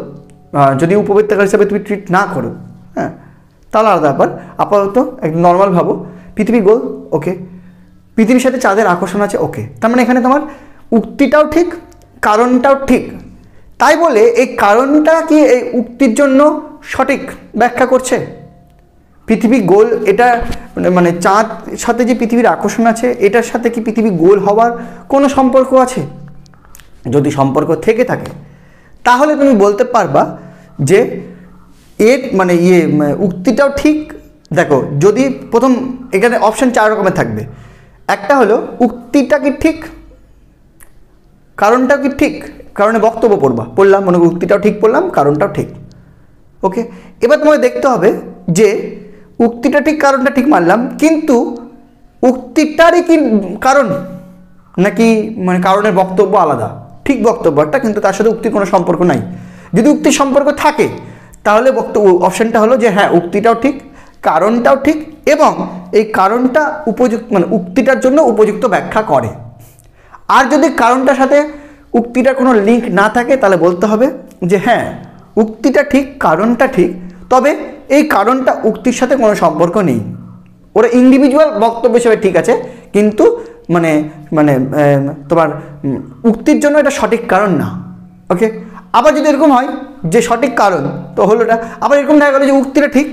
যদি উপবৃত্তাকার হিসাবে তুমি ট্রিট না করো, হ্যাঁ, তাহলে আলাদা ব্যাপার। আপাতত একদম নর্মাল ভাবো, পৃথিবী গোল, ওকে, পৃথিবীর সাথে চাঁদের আকর্ষণ আছে, ওকে। তার মানে এখানে তোমার উক্তিটাও ঠিক, কারণটাও ঠিক। তাই বলে এই কারণটা কি এই উক্তির জন্য সঠিক ব্যাখ্যা করছে? পৃথিবী গোল, এটা মানে চাঁদ সাথে যে পৃথিবীর আকর্ষণ আছে, এটার সাথে কি পৃথিবী গোল হওয়ার কোনো সম্পর্ক আছে? যদি সম্পর্ক থেকে থাকে তাহলে তুমি বলতে পারবা যে এর মানে উক্তিটাও ঠিক। দেখো যদি প্রথম, এখানে অপশন 4 রকমের থাকবে। একটা হলো উক্তিটা কি ঠিক, কারণটাও কি ঠিক, কারণে বক্তব্য পড়লাম, মনে করি উক্তিটাও ঠিক পড়লাম, কারণটাও ঠিক, ওকে। এবার তোমাকে দেখতে হবে যে উক্তিটা ঠিক, কারণটা ঠিক মানলাম, কিন্তু উক্তিটারই কি কারণ, নাকি মানে কারণের বক্তব্য আলাদা, ঠিক বক্তব্য একটা, কিন্তু তার সাথে উক্তির কোনো সম্পর্ক নাই। যদি উক্তির সম্পর্ক থাকে তাহলে অপশনটা হলো যে হ্যাঁ উক্তিটাও ঠিক, কারণটাও ঠিক, এবং এই কারণটা উপযুক্ত মানে উক্তিটার জন্য উপযুক্ত ব্যাখ্যা করে। আর যদি কারণটার সাথে উক্তিটার কোনো লিঙ্ক না থাকে তাহলে বলতে হবে যে হ্যাঁ উক্তিটা ঠিক, কারণটা ঠিক, তবে এই কারণটা উক্তির সাথে কোনো সম্পর্ক নেই। ওরা ইন্ডিভিজুয়াল বক্তব্য হিসেবে ঠিক আছে, কিন্তু মানে মানে তোমার উক্তির জন্য এটা সঠিক কারণ না, ওকে। আবার যদি এরকম হয় যে সঠিক কারণ, তো হলো এটা। আবার এরকম দেখা গেল যে উক্তিটা ঠিক,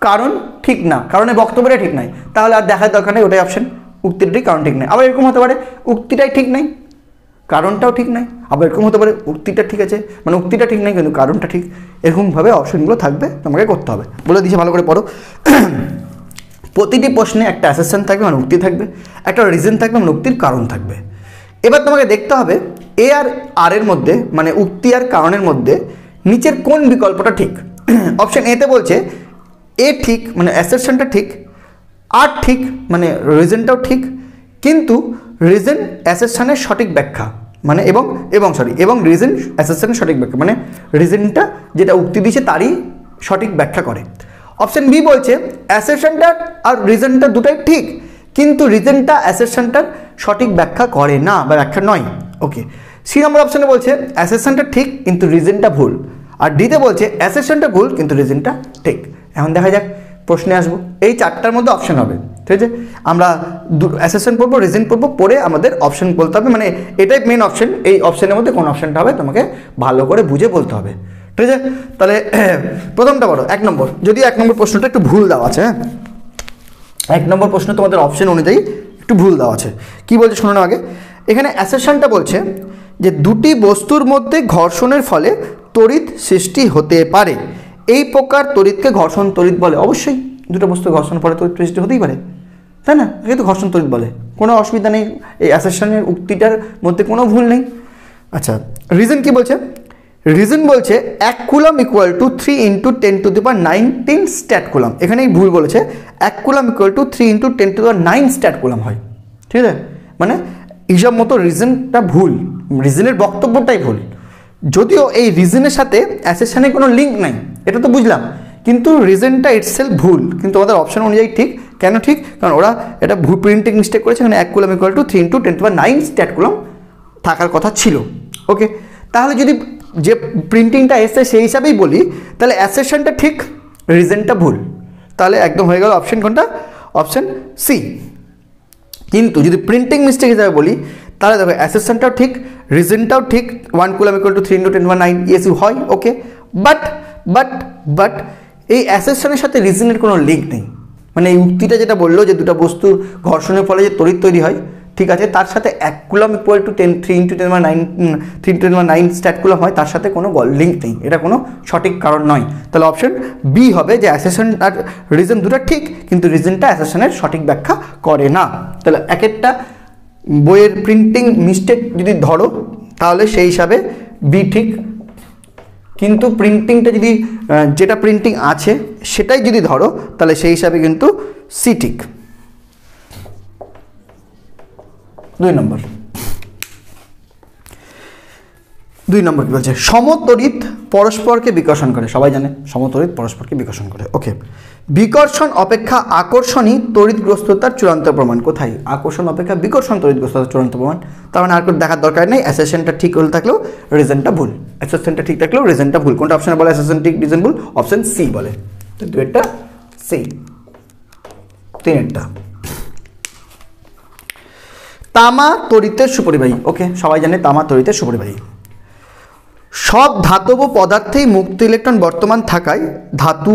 কারণ ঠিক না, কারণের বক্তব্যটা ঠিক নাই, তাহলে আর দেখার দরকার নেই, ওটাই অপশন, উক্তিটা ঠিক, কারণ ঠিক নাই। আবার এরকম হতে পারে উক্তিটাই ঠিক নাই, কারণটাও ঠিক নাই। আবার এরকম হতে পারে উক্তিটা ঠিক আছে, মানে উক্তিটা ঠিক নাই কিন্তু কারণটা ঠিক। এরকমভাবে অপশনগুলো থাকবে, তোমাকে করতে হবে। বলে দিয়েছি, ভালো করে পড়ো। প্রতিটি প্রশ্নে একটা অ্যাসেশন থাকবে, মানে উক্তি থাকবে, একটা রিজন থাকবে, মানে উক্তির কারণ থাকবে। এবার তোমাকে দেখতে হবে এ আর আর এর মধ্যে, মানে উক্তি আর কারণের মধ্যে নিচের কোন বিকল্পটা ঠিক। অপশন এতে বলছে এ ঠিক, মানে অ্যাসেশনটা ঠিক, আর ঠিক মানে রিজনটাও ঠিক, কিন্তু রিজন অ্যাসেশনের সঠিক ব্যাখ্যা মানে এবং রিজন অ্যাসেশনের সঠিক ব্যাখ্যা মানে রিজনটা যেটা উক্তি দিয়েছে তারই সঠিক ব্যাখ্যা করে। অপশন বি বলছে অ্যাসেশনটা আর রিজনটা দুটাই ঠিক, কিন্তু রিজনটা অ্যাসেশনটার সঠিক ব্যাখ্যা করে না বা ব্যাখ্যা নয়, ওকে। সি নম্বর অপশনে বলছে অ্যাসেশনটা ঠিক কিন্তু রিজনটা ভুল, আর ডিতে বলছে অ্যাসেশনটা ভুল কিন্তু রিজনটা ঠিক। এখন দেখা যাক প্রশ্নে আসবো, এই চারটার মধ্যে অপশন হবে, ঠিক আছে। আমরা অ্যাসেশন পড়বো, রিজন পড়বো, পড়ে আমাদের অপশন বলতে হবে, মানে এটাই মেন অপশন। এই অপশনের মধ্যে কোন অপশনটা হবে তোমাকে ভালো করে বুঝে বলতে হবে, ঠিক আছে। তাহলে প্রথমটা বলো, 1 নম্বর, যদি 1 নম্বর প্রশ্নটা একটু ভুল দেওয়া আছে, হ্যাঁ 1 নম্বর প্রশ্ন তোমাদের অপশন অনুযায়ী একটু ভুল দেওয়া আছে। কি বলছে শোনো না আগে, এখানে অ্যাসেশনটা বলছে যে দুটি বস্তুর মধ্যে ঘর্ষণের ফলে তড়িৎ সৃষ্টি হতে পারে, এই প্রকার তড়িৎকে ঘর্ষণ তড়িৎ বলে। অবশ্যই দুটো বস্তু ঘর্ষণ ফলে তড়িৎ সৃষ্টি হতেই পারে, তাই না, কিন্তু ঘর্ষণ তড়িৎ বলে, কোনো অসুবিধা নেই, এই অ্যাসেশনের উক্তিটার মধ্যে কোনো ভুল নেই। আচ্ছা, রিজন কি বলছে, রিজন বলছে 1 coulomb equal to 3 × 10⁹ stat coulomb. এখানেই ভুল বলেছে, 1 coulomb equal to 3 × 10⁹ stat coulomb হয়, ঠিক আছে। মানে হিসাব মতো রিজনটা ভুল, রিজনের বক্তব্যটাই ভুল, যদিও এই রিজনের সাথে অ্যাসেশনের কোনো লিঙ্ক নাই, এটা তো বুঝলাম, কিন্তু রিজনটা ইটসেলফ ভুল, কিন্তু আমাদের অপশন অনুযায়ী ঠিক। কেন ঠিক, কারণ ওরা এটা ভুল প্রিন্টিং মিস্টেক করেছে, এখানে 1 coulomb equal to 3 × 10⁹ stat coulomb থাকার কথা ছিল। ওকে, তাহলে যদি যে প্রিন্টিংটা এসছে সেই হিসাবেই বলি, তাহলে অ্যাসেশনটা ঠিক, রিজনটা ভুল, তাহলে একদম হয়ে গেল অপশন কোনটা, অপশন সি। কিন্তু যদি প্রিন্টিং মিস্টেক হিসাবে বলি, তাহলে দেখো অ্যাসেশনটাও ঠিক, রিজনটাও ঠিক, 1 কুলম ইকুয়াল টু 3 × 10⁹ ইয়েস হয়, ওকে। বাট এই অ্যাসেশনের সাথে রিজনের কোনো লিঙ্ক নেই, মানে এই উক্তিটা যেটা বললো যে দুটো বস্তুর ঘর্ষণের ফলে যে তড়িৎ তৈরি হয়, ঠিক আছে, তার সাথে 1 coulomb equal to 3 × 10⁹ stat coulomb হয়, তার সাথে কোনো লিঙ্ক নেই, এটা কোনো সঠিক কারণ নয়। তাহলে অপশন বি হবে যে অ্যাসেশন আর রিজন দুটো ঠিক, কিন্তু রিজনটা অ্যাসেশনের সঠিক ব্যাখ্যা করে না। তাহলে এক একটা বইয়ের প্রিন্টিং মিস্টেক যদি ধরো, তাহলে সেই হিসাবে বি ঠিক, কিন্তু প্রিন্টিংটা যদি যেটা প্রিন্টিং আছে সেটাই যদি ধরো, তাহলে সেই হিসাবে কিন্তু সি ঠিক। 2 নম্বর কি বলছে, সমতড়িৎ পরস্পরকে বিকর্ষণ করে। সবাই জানে সমতড়িৎ পরস্পরকে বিকর্ষণ করে, ওকে। বিকর্ষণ অপেক্ষা আকর্ষণই তড়িৎগ্রস্ততার চূড়ান্ত প্রমাণ। কোথায়, আকর্ষণ অপেক্ষা বিকর্ষণ তড়িৎগ্রস্ততার চূড়ান্ত প্রমাণ। তার মানে আর কোনো দেখার দরকার নেই, অ্যাসেশনটা ঠিক হলে থাকলেও রিজনটা ভুল, অ্যাসেশনটা ঠিক থাকলেও রিজনটা ভুল। কোনটা অপশনে বলে অ্যাসেশন ঠিক রিজন ভুল, অপশন সি বলে। তো 2টা সি, 3টা তামা তড়িতের সুপরিবাহী। ওকে, সবাই জানে তামা তড়িতের সুপরিবাহী। সব ধাতব পদার্থেই মুক্ত ইলেকট্রন বর্তমান থাকায় ধাতু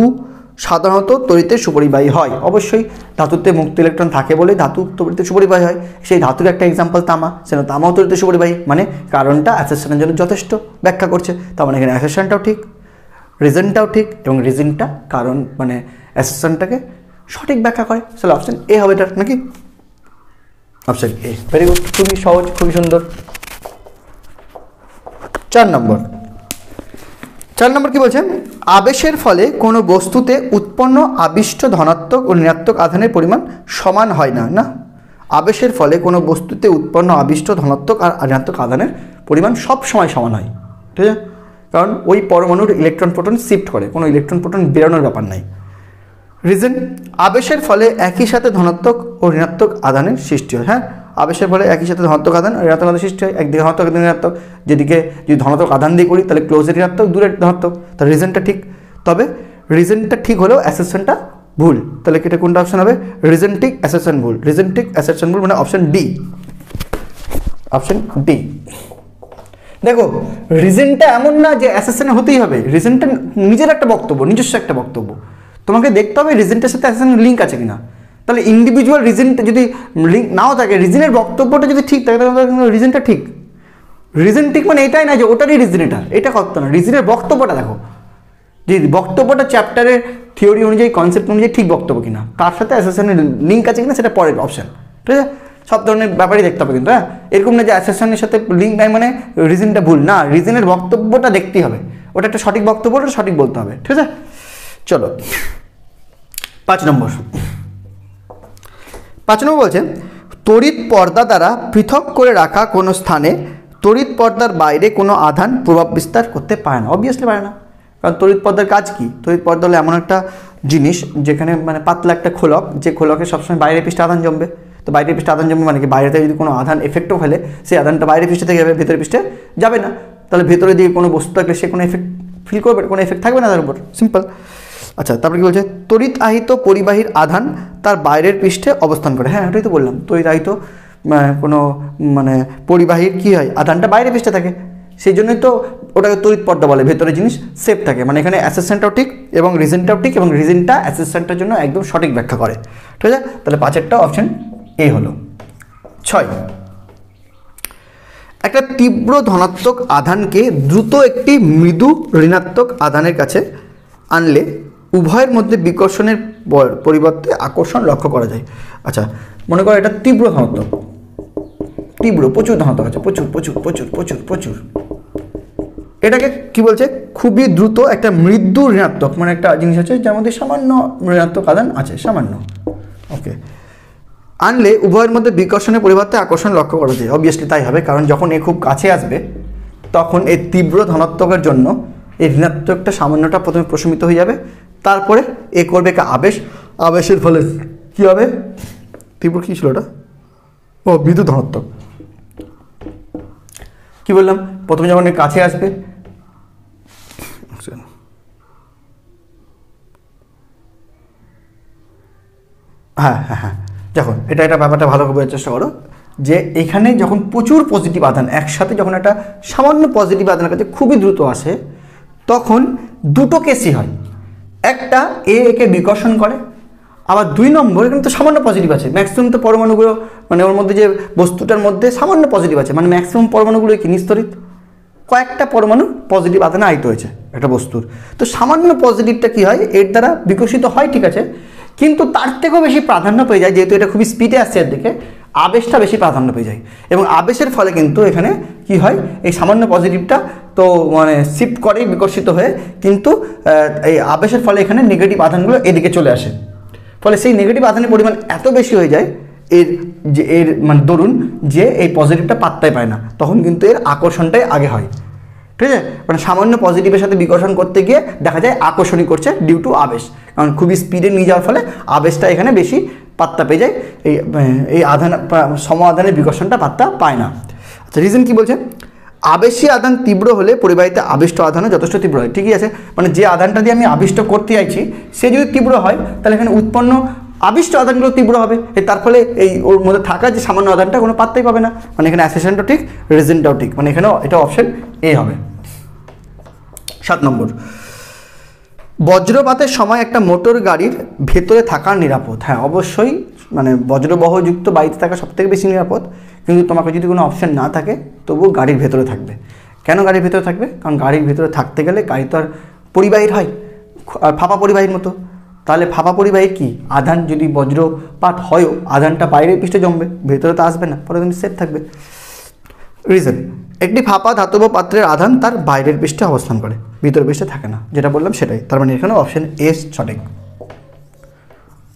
সাধারণত তড়িতের সুপরিবাহী হয়। অবশ্যই ধাতুতে মুক্ত ইলেকট্রন থাকে বলে ধাতু তড়িতের সুপরিবাহী হয়, সেই ধাতুর একটা এক্সাম্পল তামা, সেটা তামাও তড়িতের সুপরিবাহী, মানে কারণটা অ্যাসেশনের জন্য যথেষ্ট ব্যাখ্যা করছে। তার মানে এখানে অ্যাসেশনটাও ঠিক, রিজনটাও ঠিক, এবং রিজনটা কারণ মানে অ্যাসেশনটাকে সঠিক ব্যাখ্যা করে। তাহলে অপশন এ হবে এটা, নাকি অপশন এ। ভেরি গুড, খুবই সহজ, খুবই সুন্দর। 4 নম্বর কি বলছেন, আবেশের ফলে কোনো বস্তুতে উৎপন্ন আবিষ্ট ধনাত্মক ও ঋণাত্মক আধানের পরিমাণ সমান হয় না। না, আবেশের ফলে কোনো বস্তুতে উৎপন্ন আবিষ্ট ধনাত্মক আর ঋণাত্মক আধানের পরিমাণ সব সময় সমান হয়, ঠিক আছে, কারণ ওই পরমাণুর ইলেকট্রন প্রোটন শিফট করে, কোনো ইলেকট্রন প্রোটন বেরোনোর ব্যাপার নাই। রিজন, আবেশের ফলে একই সাথে ধনাত্মক ও ঋণাত্মক আধানের সৃষ্টি হয়। হ্যাঁ, আবেশের ফলে একই সাথে ধনাত্মক আধান আর ঋণাত্মক আধান সৃষ্টি হয়, একদিকে ধনাত্মক একদিকে ঋণাত্মক। যেদিকে যদি ধনাত্মক আধান দিয়ে করি তাহলে ক্লোজের ঋণাত্মক, দূরের ধনাত্মক, তাহলে রিজনটা ঠিক। তবে রিজনটা ঠিক হলেও অ্যাসেশনটা ভুল, তাহলে এটা কোনটা অপশন হবে, রিজন ঠিক অ্যাসেশন ভুল, রিজন ঠিক অ্যাসেশন ভুল, মানে অপশন ডি, অপশন ডি। দেখো রিজনটা এমন না যে অ্যাসেশনে হতেই হবে, রিজনটা নিজের একটা বক্তব্য, নিজস্ব একটা বক্তব্য, তোমাকে দেখতে হবে রিজনটার সাথে অ্যাসেশনের লিঙ্ক আছে কিনা। তাহলে ইন্ডিভিজুয়াল রিজনটা যদি লিঙ্ক নাও থাকে, রিজনের বক্তব্যটা যদি ঠিক থাকে তাহলে রিজনটা ঠিক। রিজন ঠিক মানে এটাই না যে ওটারই রিজন, এটা করতো না, রিজনের বক্তব্যটা দেখো, যে বক্তব্যটা চ্যাপ্টারের থিওরি অনুযায়ী, কনসেপ্ট অনুযায়ী ঠিক বক্তব্য কিনা, তার সাথে অ্যাসেশনের লিঙ্ক আছে কিনা সেটা পরের অপশন, ঠিক আছে। সব ধরনের ব্যাপারই দেখতে হবে কিন্তু, হ্যাঁ, এরকম না যে অ্যাসেশনের সাথে লিঙ্ক নাই মানে রিজনটা ভুল, না, রিজনের বক্তব্যটা দেখতেই হবে, ওটা একটা সঠিক বক্তব্য, ওটা সঠিক বলতে হবে, ঠিক আছে। চলো 5 নম্বর বলছে, তড়িৎ পর্দা দ্বারা পৃথক করে রাখা কোনো স্থানে তড়িৎ পর্দার বাইরে কোনো আধান প্রভাব বিস্তার করতে পারে না। অবভিয়াসলি পারে না, কারণ তড়িৎ পর্দার কাজ কি, তড়িৎ পর্দা হলো এমন একটা জিনিস যেখানে মানে পাতলা একটা খোলক, যে খোলকে সবসময় বাইরের পৃষ্ঠে আধান জমবে। তো বাইরের পৃষ্ঠে আধান জমবে মানে কি, বাইরে থেকে যদি কোনো আধান এফেক্টও ফেলে, সেই আধানটা বাইরের পৃষ্ঠে থেকে যাবে, ভেতরের পৃষ্ঠে যাবে না। তাহলে ভেতরে দিয়ে কোনো বস্তু থাকলে সে কোনো এফেক্ট ফিল করবে, কোনো এফেক্ট থাকবে না তার উপর, সিম্পল। আচ্ছা, তারপরে কি বলছে, তড়িৎ আহিত পরিবাহীর আধান তার বাইরের পৃষ্ঠে অবস্থান করে। হ্যাঁ, ওটাই তো বললাম, তড়িৎ আহিত কোনো মানে পরিবাহীর কী হয়, আধানটা বাইরের পৃষ্ঠে থাকে, সেই জন্যই তো ওটাকে তড়িৎ পর্দা বলে, ভেতরে জিনিস সেফ থাকে। মানে এখানে অ্যাসেসেন্টটাও ঠিক এবং রিজনটাও ঠিক, এবং রিজনটা অ্যাসেসেন্টের জন্য একদম সঠিক ব্যাখ্যা করে। ঠিক আছে, তাহলে 5এরটা অপশন এ হলো। 6, একটা তীব্র ধনাত্মক আধানকে দ্রুত একটি মৃদু ঋণাত্মক আধানের কাছে আনলে উভয়ের মধ্যে বিকর্ষণের পরিবর্তে আকর্ষণ লক্ষ্য করা যায়। আচ্ছা, মনে করো এটা তীব্র ধনাত্মক, তীব্র প্রচুর ধনাত্মক আছে, প্রচুর প্রচুর প্রচুর প্রচুর প্রচুর, এটাকে কি বলছে, খুবই দ্রুত একটা মৃদু ঋণাত্মক, মানে একটা জিনিস আছে যার মধ্যে সামান্য ঋণাত্মক আধান আছে, সামান্য, ওকে, আনলে উভয়ের মধ্যে বিকর্ষণের পরিবর্তে আকর্ষণ লক্ষ্য করা যায়। অবভিয়াসলি তাই হবে, কারণ যখন এ খুব কাছে আসবে তখন এই তীব্র ধনাত্মকের জন্য এই ঋণাত্মকটা সামান্যটা প্রথমে প্রশমিত হয়ে যাবে, তারপরে এ করবে আবেশ, আবেশের ফলে কী হবে, তীব্র কী ছিল ওটা, ও মৃদু ধনাত্মক, কি বললাম, প্রথমে যখন এর কাছে আসবে, হ্যাঁ হ্যাঁ হ্যাঁ, যখন এটা ব্যাপারটা ভালো করে বোঝার চেষ্টা করো, যে এখানে যখন প্রচুর পজিটিভ আধান একসাথে, যখন একটা সামান্য পজিটিভ আধানের কাছে খুবই দ্রুত আসে, তখন দুটো কেসই হয়, একটা একে বিকর্ষণ করে, আবার 2 নম্বর এখানে তো সামান্য পজিটিভ আছে, ম্যাক্সিমাম তো পরমাণুগুলো, মানে ওর মধ্যে যে বস্তুটার মধ্যে সামান্য পজিটিভ আছে, মানে ম্যাক্সিমাম পরমাণুগুলো কি নিস্তরিত, কয়েকটা পরমাণু পজিটিভ আধানে আহিত হয়েছে একটা বস্তুর, তো সামান্য পজিটিভটা কি হয়, এর দ্বারা বিকশিত হয়, ঠিক আছে, কিন্তু তার থেকেও বেশি প্রাধান্য পেয়ে যায়, যেহেতু এটা খুবই স্পিডে আসছে এর দিকে, আবেশটা বেশি প্রাধান্য পেয়ে যায়, এবং আবেশের ফলে কিন্তু এখানে কি হয়, এই সামান্য পজিটিভটা তো মানে শিফট করে বিকশিত হয়ে, কিন্তু এই আবেশের ফলে এখানে নেগেটিভ আধানগুলো এদিকে চলে আসে, ফলে সেই নেগেটিভ আধানের পরিমাণ এত বেশি হয়ে যায় এর মানে দরুন, যে এই পজিটিভটা পাত্তাই পায় না, তখন কিন্তু এর আকর্ষণটাই আগে হয়। ঠিক আছে, মানে সামান্য পজিটিভের সাথে বিকর্ষণ করতে গিয়ে দেখা যায় আকর্ষণই করছে ডিউ টু আবেশ, কারণ খুবই স্পিডে নিয়ে যাওয়ার ফলে আবেশটা এখানে বেশি পাত্তা পেয়ে যায়, এই আধান সম আধানের বিকর্ষণটা পাত্তা পায় না। আচ্ছা, রিজন কি বলছে, আবেশী আধান তীব্র হলে পরিবাহিত আবিষ্ট আধানও যথেষ্ট তীব্র হয়। ঠিকই আছে, মানে যে আধানটা দিয়ে আমি আবিষ্ট করতে চাইছি সে যদি তীব্র হয়, তাহলে এখানে উৎপন্ন আবিষ্ট আধানগুলো তীব্র হবে, তার ফলে এই ওর মধ্যে থাকা যে সামান্য আধানটা কোনো পাত্তাই পাবে না, মানে এখানে অ্যাসেসেন্টও ঠিক, রিজনটাও ঠিক, মানে এখানেও এটা অপশন এ হবে। 7 নম্বর, বজ্রপাতের সময় একটা মোটর গাড়ির ভেতরে থাকা নিরাপদ। হ্যাঁ, অবশ্যই, মানে বজ্রবহযুক্ত বাড়িতে থাকা সবথেকে বেশি নিরাপদ, কিন্তু তোমাকে যদি কোনো অপশন না থাকে তবুও গাড়ির ভেতরে থাকবে। কেন গাড়ির ভেতরে থাকবে, কারণ গাড়ির ভেতরে থাকতে গেলে গাড়ি তো আর পরিবাহীর হয়, ফাঁপা পরিবাহীর মতো, তাহলে ফাঁপা পরিবাহীর কি আধান যদি বজ্রপাত হয়ও আধানটা বাইরের পৃষ্ঠে জমবে, ভেতরে তো আসবে না, পরে কিন্তু সেফ থাকবে। রিজন, একটি ফাঁপা ধাতব পাত্রের আধান তার বাইরের পৃষ্ঠে অবস্থান করে, ভিতরের পৃষ্ঠে থাকে না, যেটা বললাম সেটাই, তার মানে এখানে অপশন এ সঠিক।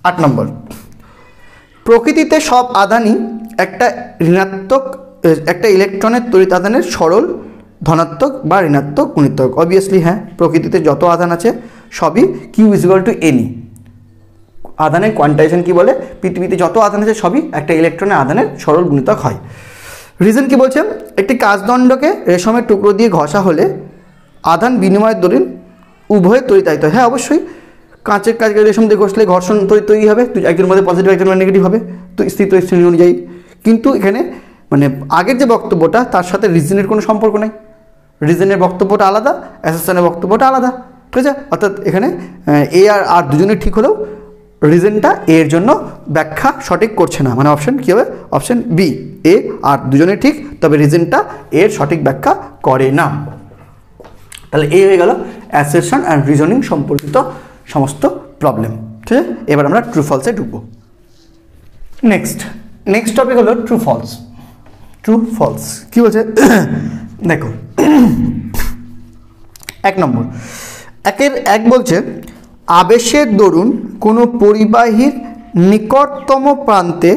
8 নম্বর, প্রকৃতিতে সব আধানই একটা ঋণাত্মক, একটা ইলেকট্রনের তড়িৎ আধানের সরল ধনাত্মক বা ঋণাত্মক গুণিতক। অবভিয়াসলি হ্যাঁ, প্রকৃতিতে যত আধান আছে সবই কিউ ইজ ইকুয়াল টু এনই, আধানের কোয়ান্টাইজেশন কি বলে, পৃথিবীতে যত আধান আছে সবই একটা ইলেকট্রনের আধানের সরল গুণিতক হয়। রিজন কি বলছে, একটি কাচদণ্ডকে রেশমের টুকরো দিয়ে ঘষা হলে আধান বিনিময়ের দরুন উভয়ে তড়িতায়িত। হ্যাঁ, অবশ্যই, কাঁচের কাজকে রেশম দিয়ে ঘষলে ঘর্ষণ তৈরি হবে, একজনের মধ্যে পজিটিভ একজনের মধ্যে নেগেটিভ হবে, তো স্থিত শ্রেণী অনুযায়ী, কিন্তু এখানে মানে আগের যে বক্তব্যটা তার সাথে রিজনের কোনো সম্পর্ক নেই, রিজনের বক্তব্যটা আলাদা, অ্যাসেসনের বক্তব্যটা আলাদা। ঠিক আছে, অর্থাৎ এখানে এ আর দুজনের ঠিক হলেও রিজনটা এর জন্য ব্যাখ্যা সঠিক করছে না, মানে অপশন কী হবে, অপশন বি, এ আর দুজনে ঠিক, তবে রিজনটা এর সঠিক ব্যাখ্যা করে না। তাহলে এই হয়ে গেল অ্যাসেশন অ্যান্ড রিজনিং সম্পর্কিত সমস্ত প্রবলেম। ঠিক আছে, এবার আমরা ট্রু ফলসে ঢুকবো। নেক্সট টপিক হলো ট্রু ফলস। ট্রু ফলস কী বলছে দেখো, 1 নম্বর, 1 বলছে আবেশের দরুন কোনো পরিবাহীর নিকটতম প্রান্তে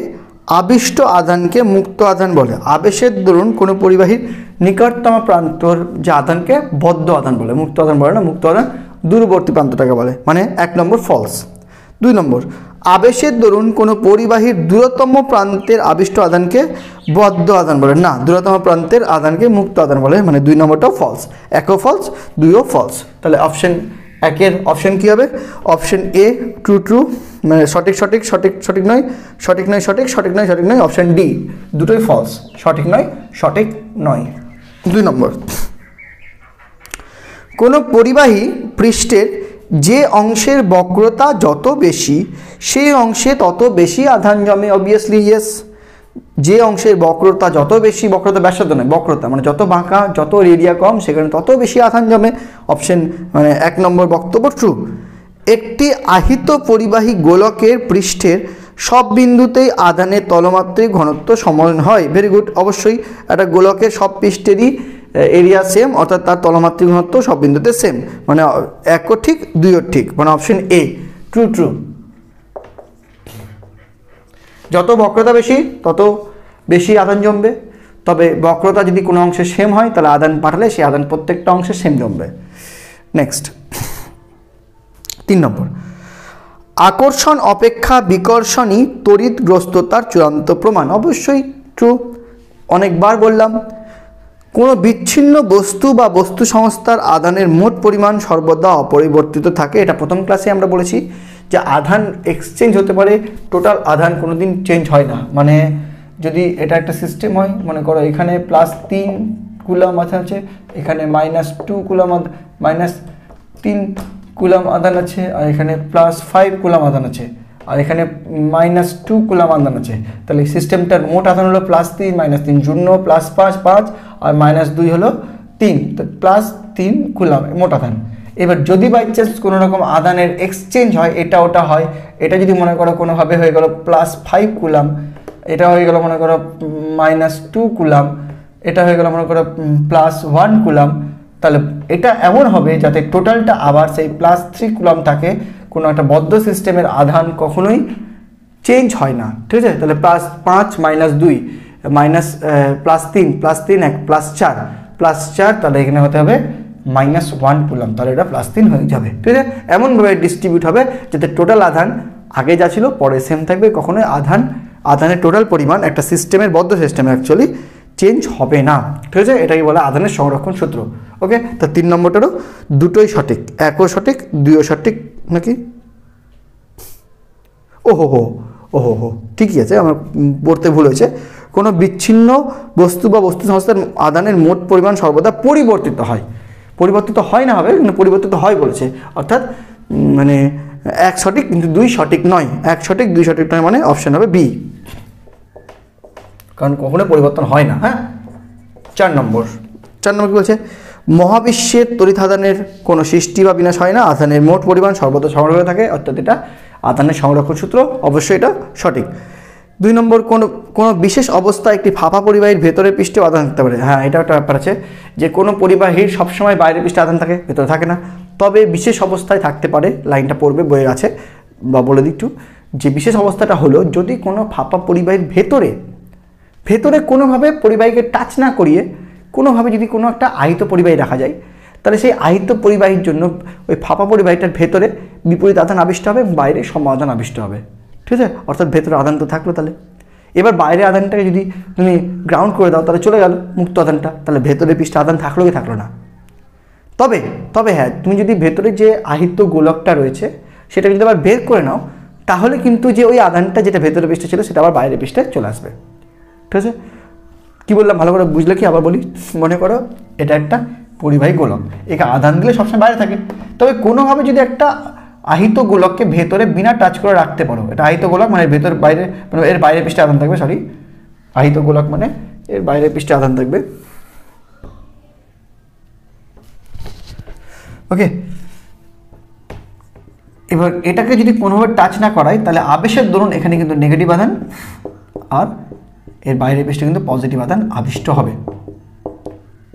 আবিষ্ট আধানকে মুক্ত আধান বলে। আবেশের দরুন কোনো পরিবাহীর নিকটতম প্রান্তর যে আধানকে বদ্ধ আধান বলে, মুক্ত আধান বলে না, মুক্ত আধান দূরবর্তী প্রান্তটাকে বলে, মানে 1 নম্বর ফলস। 2 নম্বর, আবেশের দরুন কোনো পরিবাহীর দূরতম প্রান্তের আবিষ্ট আধানকে বদ্ধ আধান বলে না, দূরতম প্রান্তের আধানকে মুক্ত আধান বলে, মানে 2 নম্বরটাও ফলস, 1ও ফলস 2ও ফলস। তাহলে অপশন একের অপশন কী হবে? অপশন এ ট্রু ট্রু, মানে সঠিক সঠিক সঠিক সঠিক নয়, সঠিক নয় সঠিক, সঠিক নয় সঠিক নয়। অপশন ডি দুটোই ফলস, সঠিক নয় সঠিক নয়। 2 নম্বর, কোনো পরিবাহী পৃষ্ঠের যে অংশের বক্রতা যত বেশি সেই অংশে তত বেশি আধান জমে। অবভিয়াসলি ইয়েস, যে অংশের বক্রতা যত বেশি, বক্রতা ব্যাসার্ধ নয়, বক্রতা মানে যত বাঁকা, যত রেডিয়া কম, সেখানে তত বেশি আধান জমে। অপশন মানে 1 নম্বর বক্তব্য ট্রু। একটি আহিত পরিবাহী গোলকের পৃষ্ঠের সব বিন্দুতেই আধানের তলমাত্রিক ঘনত্ব সমান হয়। ভেরি গুড, অবশ্যই একটা গোলকের সব পৃষ্ঠেরই এরিয়া সেম, অর্থাৎ তার তলমাত্রিক ঘনত্ব সব বিন্দুতে সেম, মানে 1ও ঠিক 2ও ঠিক, মানে অপশন এ ট্রু ট্রু। যত বক্রতা বেশি তত বেশি আধান জমবে, তবে বক্রতা যদি কোনো অংশে সেম হয় তাহলে আধান পাঠালে সেই আধান প্রত্যেকটা অংশে সেম জমবে। নেক্সট 3 নম্বর, আকর্ষণ অপেক্ষা বিকর্ষণই তড়িৎগ্রস্ততার চূড়ান্ত প্রমাণ। অবশ্যই ট্রু, অনেকবার বললাম। কোনো বিচ্ছিন্ন বস্তু বা বস্তু সংস্থার আধানের মোট পরিমাণ সর্বদা অপরিবর্তিত থাকে। এটা প্রথম ক্লাসে আমরা বলেছি যে আধান এক্সচেঞ্জ হতে পারে, টোটাল আধান কোনো দিন চেঞ্জ হয় না। মানে যদি এটা একটা সিস্টেম হয়, মনে করো এখানে +3 কুলাম আধান আছে, এখানে -2 কুলাম -3 কুলাম আধান আছে, আর এখানে +5 কুলাম আধান আছে, আর এখানে -2 কুলাম আধান আছে, তাহলে সিস্টেমটার মোট আধান হলো +3 -3 শূন্য, +5 5, আর -2 হলো 3, তো +3 কুলাম মোট আধান। এবার যদি বাই চান্স কোনো রকম আধানের এক্সচেঞ্জ হয়, এটা ওটা হয়, এটা যদি মনে করো কোনোভাবে হয়ে গেল +5 কুলাম, এটা হয়ে গেল মনে করো -2 কুলাম, এটা হয়ে গেল মনে করো +1 কুলাম, তাহলে এটা এমন হবে যাতে টোটালটা আবার সেই +3 কুলাম থাকে। কোনো একটা বদ্ধ সিস্টেমের আধান কখনোই চেঞ্জ হয় না, ঠিক আছে? তাহলে +5 -2 +3 +3 1 +4 তাহলে এখানে হতে হবে -1 কুলাম, তাহলে এটা +3 হয়ে যাবে, ঠিক আছে? এমনভাবে ডিস্ট্রিবিউট হবে যাতে টোটাল আধান আগে যা ছিল পরে সেম থাকবে, কখনোই আধানের টোটাল পরিমাণ একটা সিস্টেমের, বদ্ধ সিস্টেমে অ্যাকচুয়ালি চেঞ্জ হবে না, ঠিক আছে? এটাই বলে আধানের সংরক্ষণ সূত্র। ওকে, তো 3 নম্বরটারও দুটোই সঠিক, 1ও সঠিক 2ও সঠিক নাকি? ওহো ঠিকই আছে, আমার পড়তে ভুল হয়েছে। কোনো বিচ্ছিন্ন বস্তু বা বস্তু সংস্থার আধানের মোট পরিমাণ সর্বদা পরিবর্তিত হয়। পরিবর্তিত হয় না হবে, কিন্তু পরিবর্তিত হয় বলেছে, অর্থাৎ মানে 1 সঠিক কিন্তু 2 সঠিক নয়, 1 সঠিক 2 সঠিক নয়, মানে অপশন হবে বি, কারণ কখনো পরিবর্তন হয় না। হ্যাঁ, 4 নম্বর কি বলছে? মহাবিশ্বের তড়িৎ-আধানের কোনো সৃষ্টি বা বিনাশ হয় না, আধানের মোট পরিমাণ সর্বদা সংরক্ষিত থাকে, অর্থাৎ এটা আধানের সংরক্ষণ সূত্র, অবশ্যই এটা সঠিক। 2 নম্বর, কোনো বিশেষ অবস্থায় একটি ফাঁপা পরিবাহীর ভেতরের পৃষ্ঠে আধান থাকতে পারে। হ্যাঁ, এটা একটা ব্যাপার আছে যে কোনো পরিবাহীর সবসময় বাইরের পৃষ্ঠে আধান থাকে, ভেতরে থাকে না, তবে বিশেষ অবস্থায় থাকতে পারে। লাইনটা পড়বে, বইয়ের আছে, বা বলে দিই একটু, যে বিশেষ অবস্থাটা হলো যদি কোনো ফাঁপা পরিবাহীর ভেতরে কোনোভাবে পরিবাহীকে টাচ না করিয়ে কোনোভাবে যদি কোনো একটা আহিত পরিবাহী রাখা যায়, তাহলে সেই আহিত পরিবাহীর জন্য ওই ফাঁপা পরিবাহীটার ভেতরে বিপরীত আধান আবিষ্ট হবে, বাইরে সম আধান আবিষ্ট হবে, ঠিক আছে? অর্থাৎ ভেতরে আধান তো থাকলো, তাহলে এবার বাইরে আধানটাকে যদি তুমি গ্রাউন্ড করে দাও তাহলে চলে গেল মুক্ত আধানটা, তাহলে ভেতরে পৃষ্ঠে আধান থাকলো কি থাকলো না। তবে হ্যাঁ, তুমি যদি ভেতরে যে আহিত গোলকটা রয়েছে সেটা যদি আবার বের করে নাও, তাহলে কিন্তু যে ওই আধানটা যেটা ভেতরে পৃষ্ঠে ছিল সেটা আবার বাইরের পৃষ্ঠে চলে আসবে, ঠিক আছে? কি বললাম ভালো করে বুঝলে কি? আবার বলি, মনে করো এটা একটা পরিবাহী গোলক, একে আধান দিলে সবসময় বাইরে থাকে, তবে কোনোভাবে যদি একটা আহিত গোলককে ভেতরে বিনা টাচ করে রাখতে পারো, এটা আহিত গোলক মানে ভেতর বাইরে, মানে এর বাইরের পৃষ্ঠে আধান থাকবে, সরি, আহিত গোলক মানে এর বাইরের পৃষ্ঠে আধান থাকবে। ওকে, এবার এটাকে যদি কোনোভাবে টাচ না করায় তাহলে আবেশের দরুন এখানে কিন্তু নেগেটিভ আধান আর এর বাইরের পৃষ্ঠে কিন্তু পজিটিভ আধান আবিষ্ট হবে।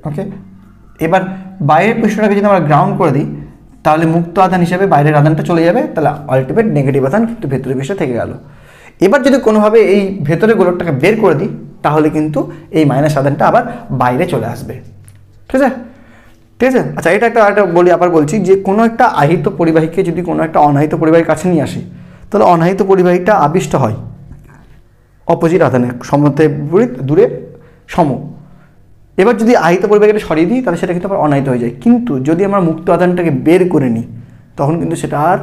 ওকে, এবার বাইরের পৃষ্ঠটাকে যদি আমরা গ্রাউন্ড করে দিই তাহলে মুক্ত আধান হিসেবে বাইরের আধানটা চলে যাবে, তাহলে আলটিমেট নেগেটিভ আধান কিন্তু ভেতরের পৃষ্ঠে থেকে গেল। এবার যদি কোনোভাবে এই ভেতরের গোলকটাকে বের করে দিই তাহলে কিন্তু এই মাইনাস আধানটা আবার বাইরে চলে আসবে, ঠিক আছে? আচ্ছা, এটা একটা বলছি যে কোনো একটা আহিত পরিবাহীকে যদি কোনো একটা অনাহিত পরিবাহীর কাছে নিয়ে আসি, তাহলে অনাহিত পরিবাহীটা আবিষ্ট হয় অপোজিট আধানে, সমতে বিপরীত, দূরে সম। এবার যদি আহিত পরিবাহীকে সরিয়ে দিই তাহলে সেটা কিন্তু আবার অনাহিত হয়ে যায়, কিন্তু যদি আমরা মুক্ত আধানটাকে বের করে নিই তখন কিন্তু সেটা আর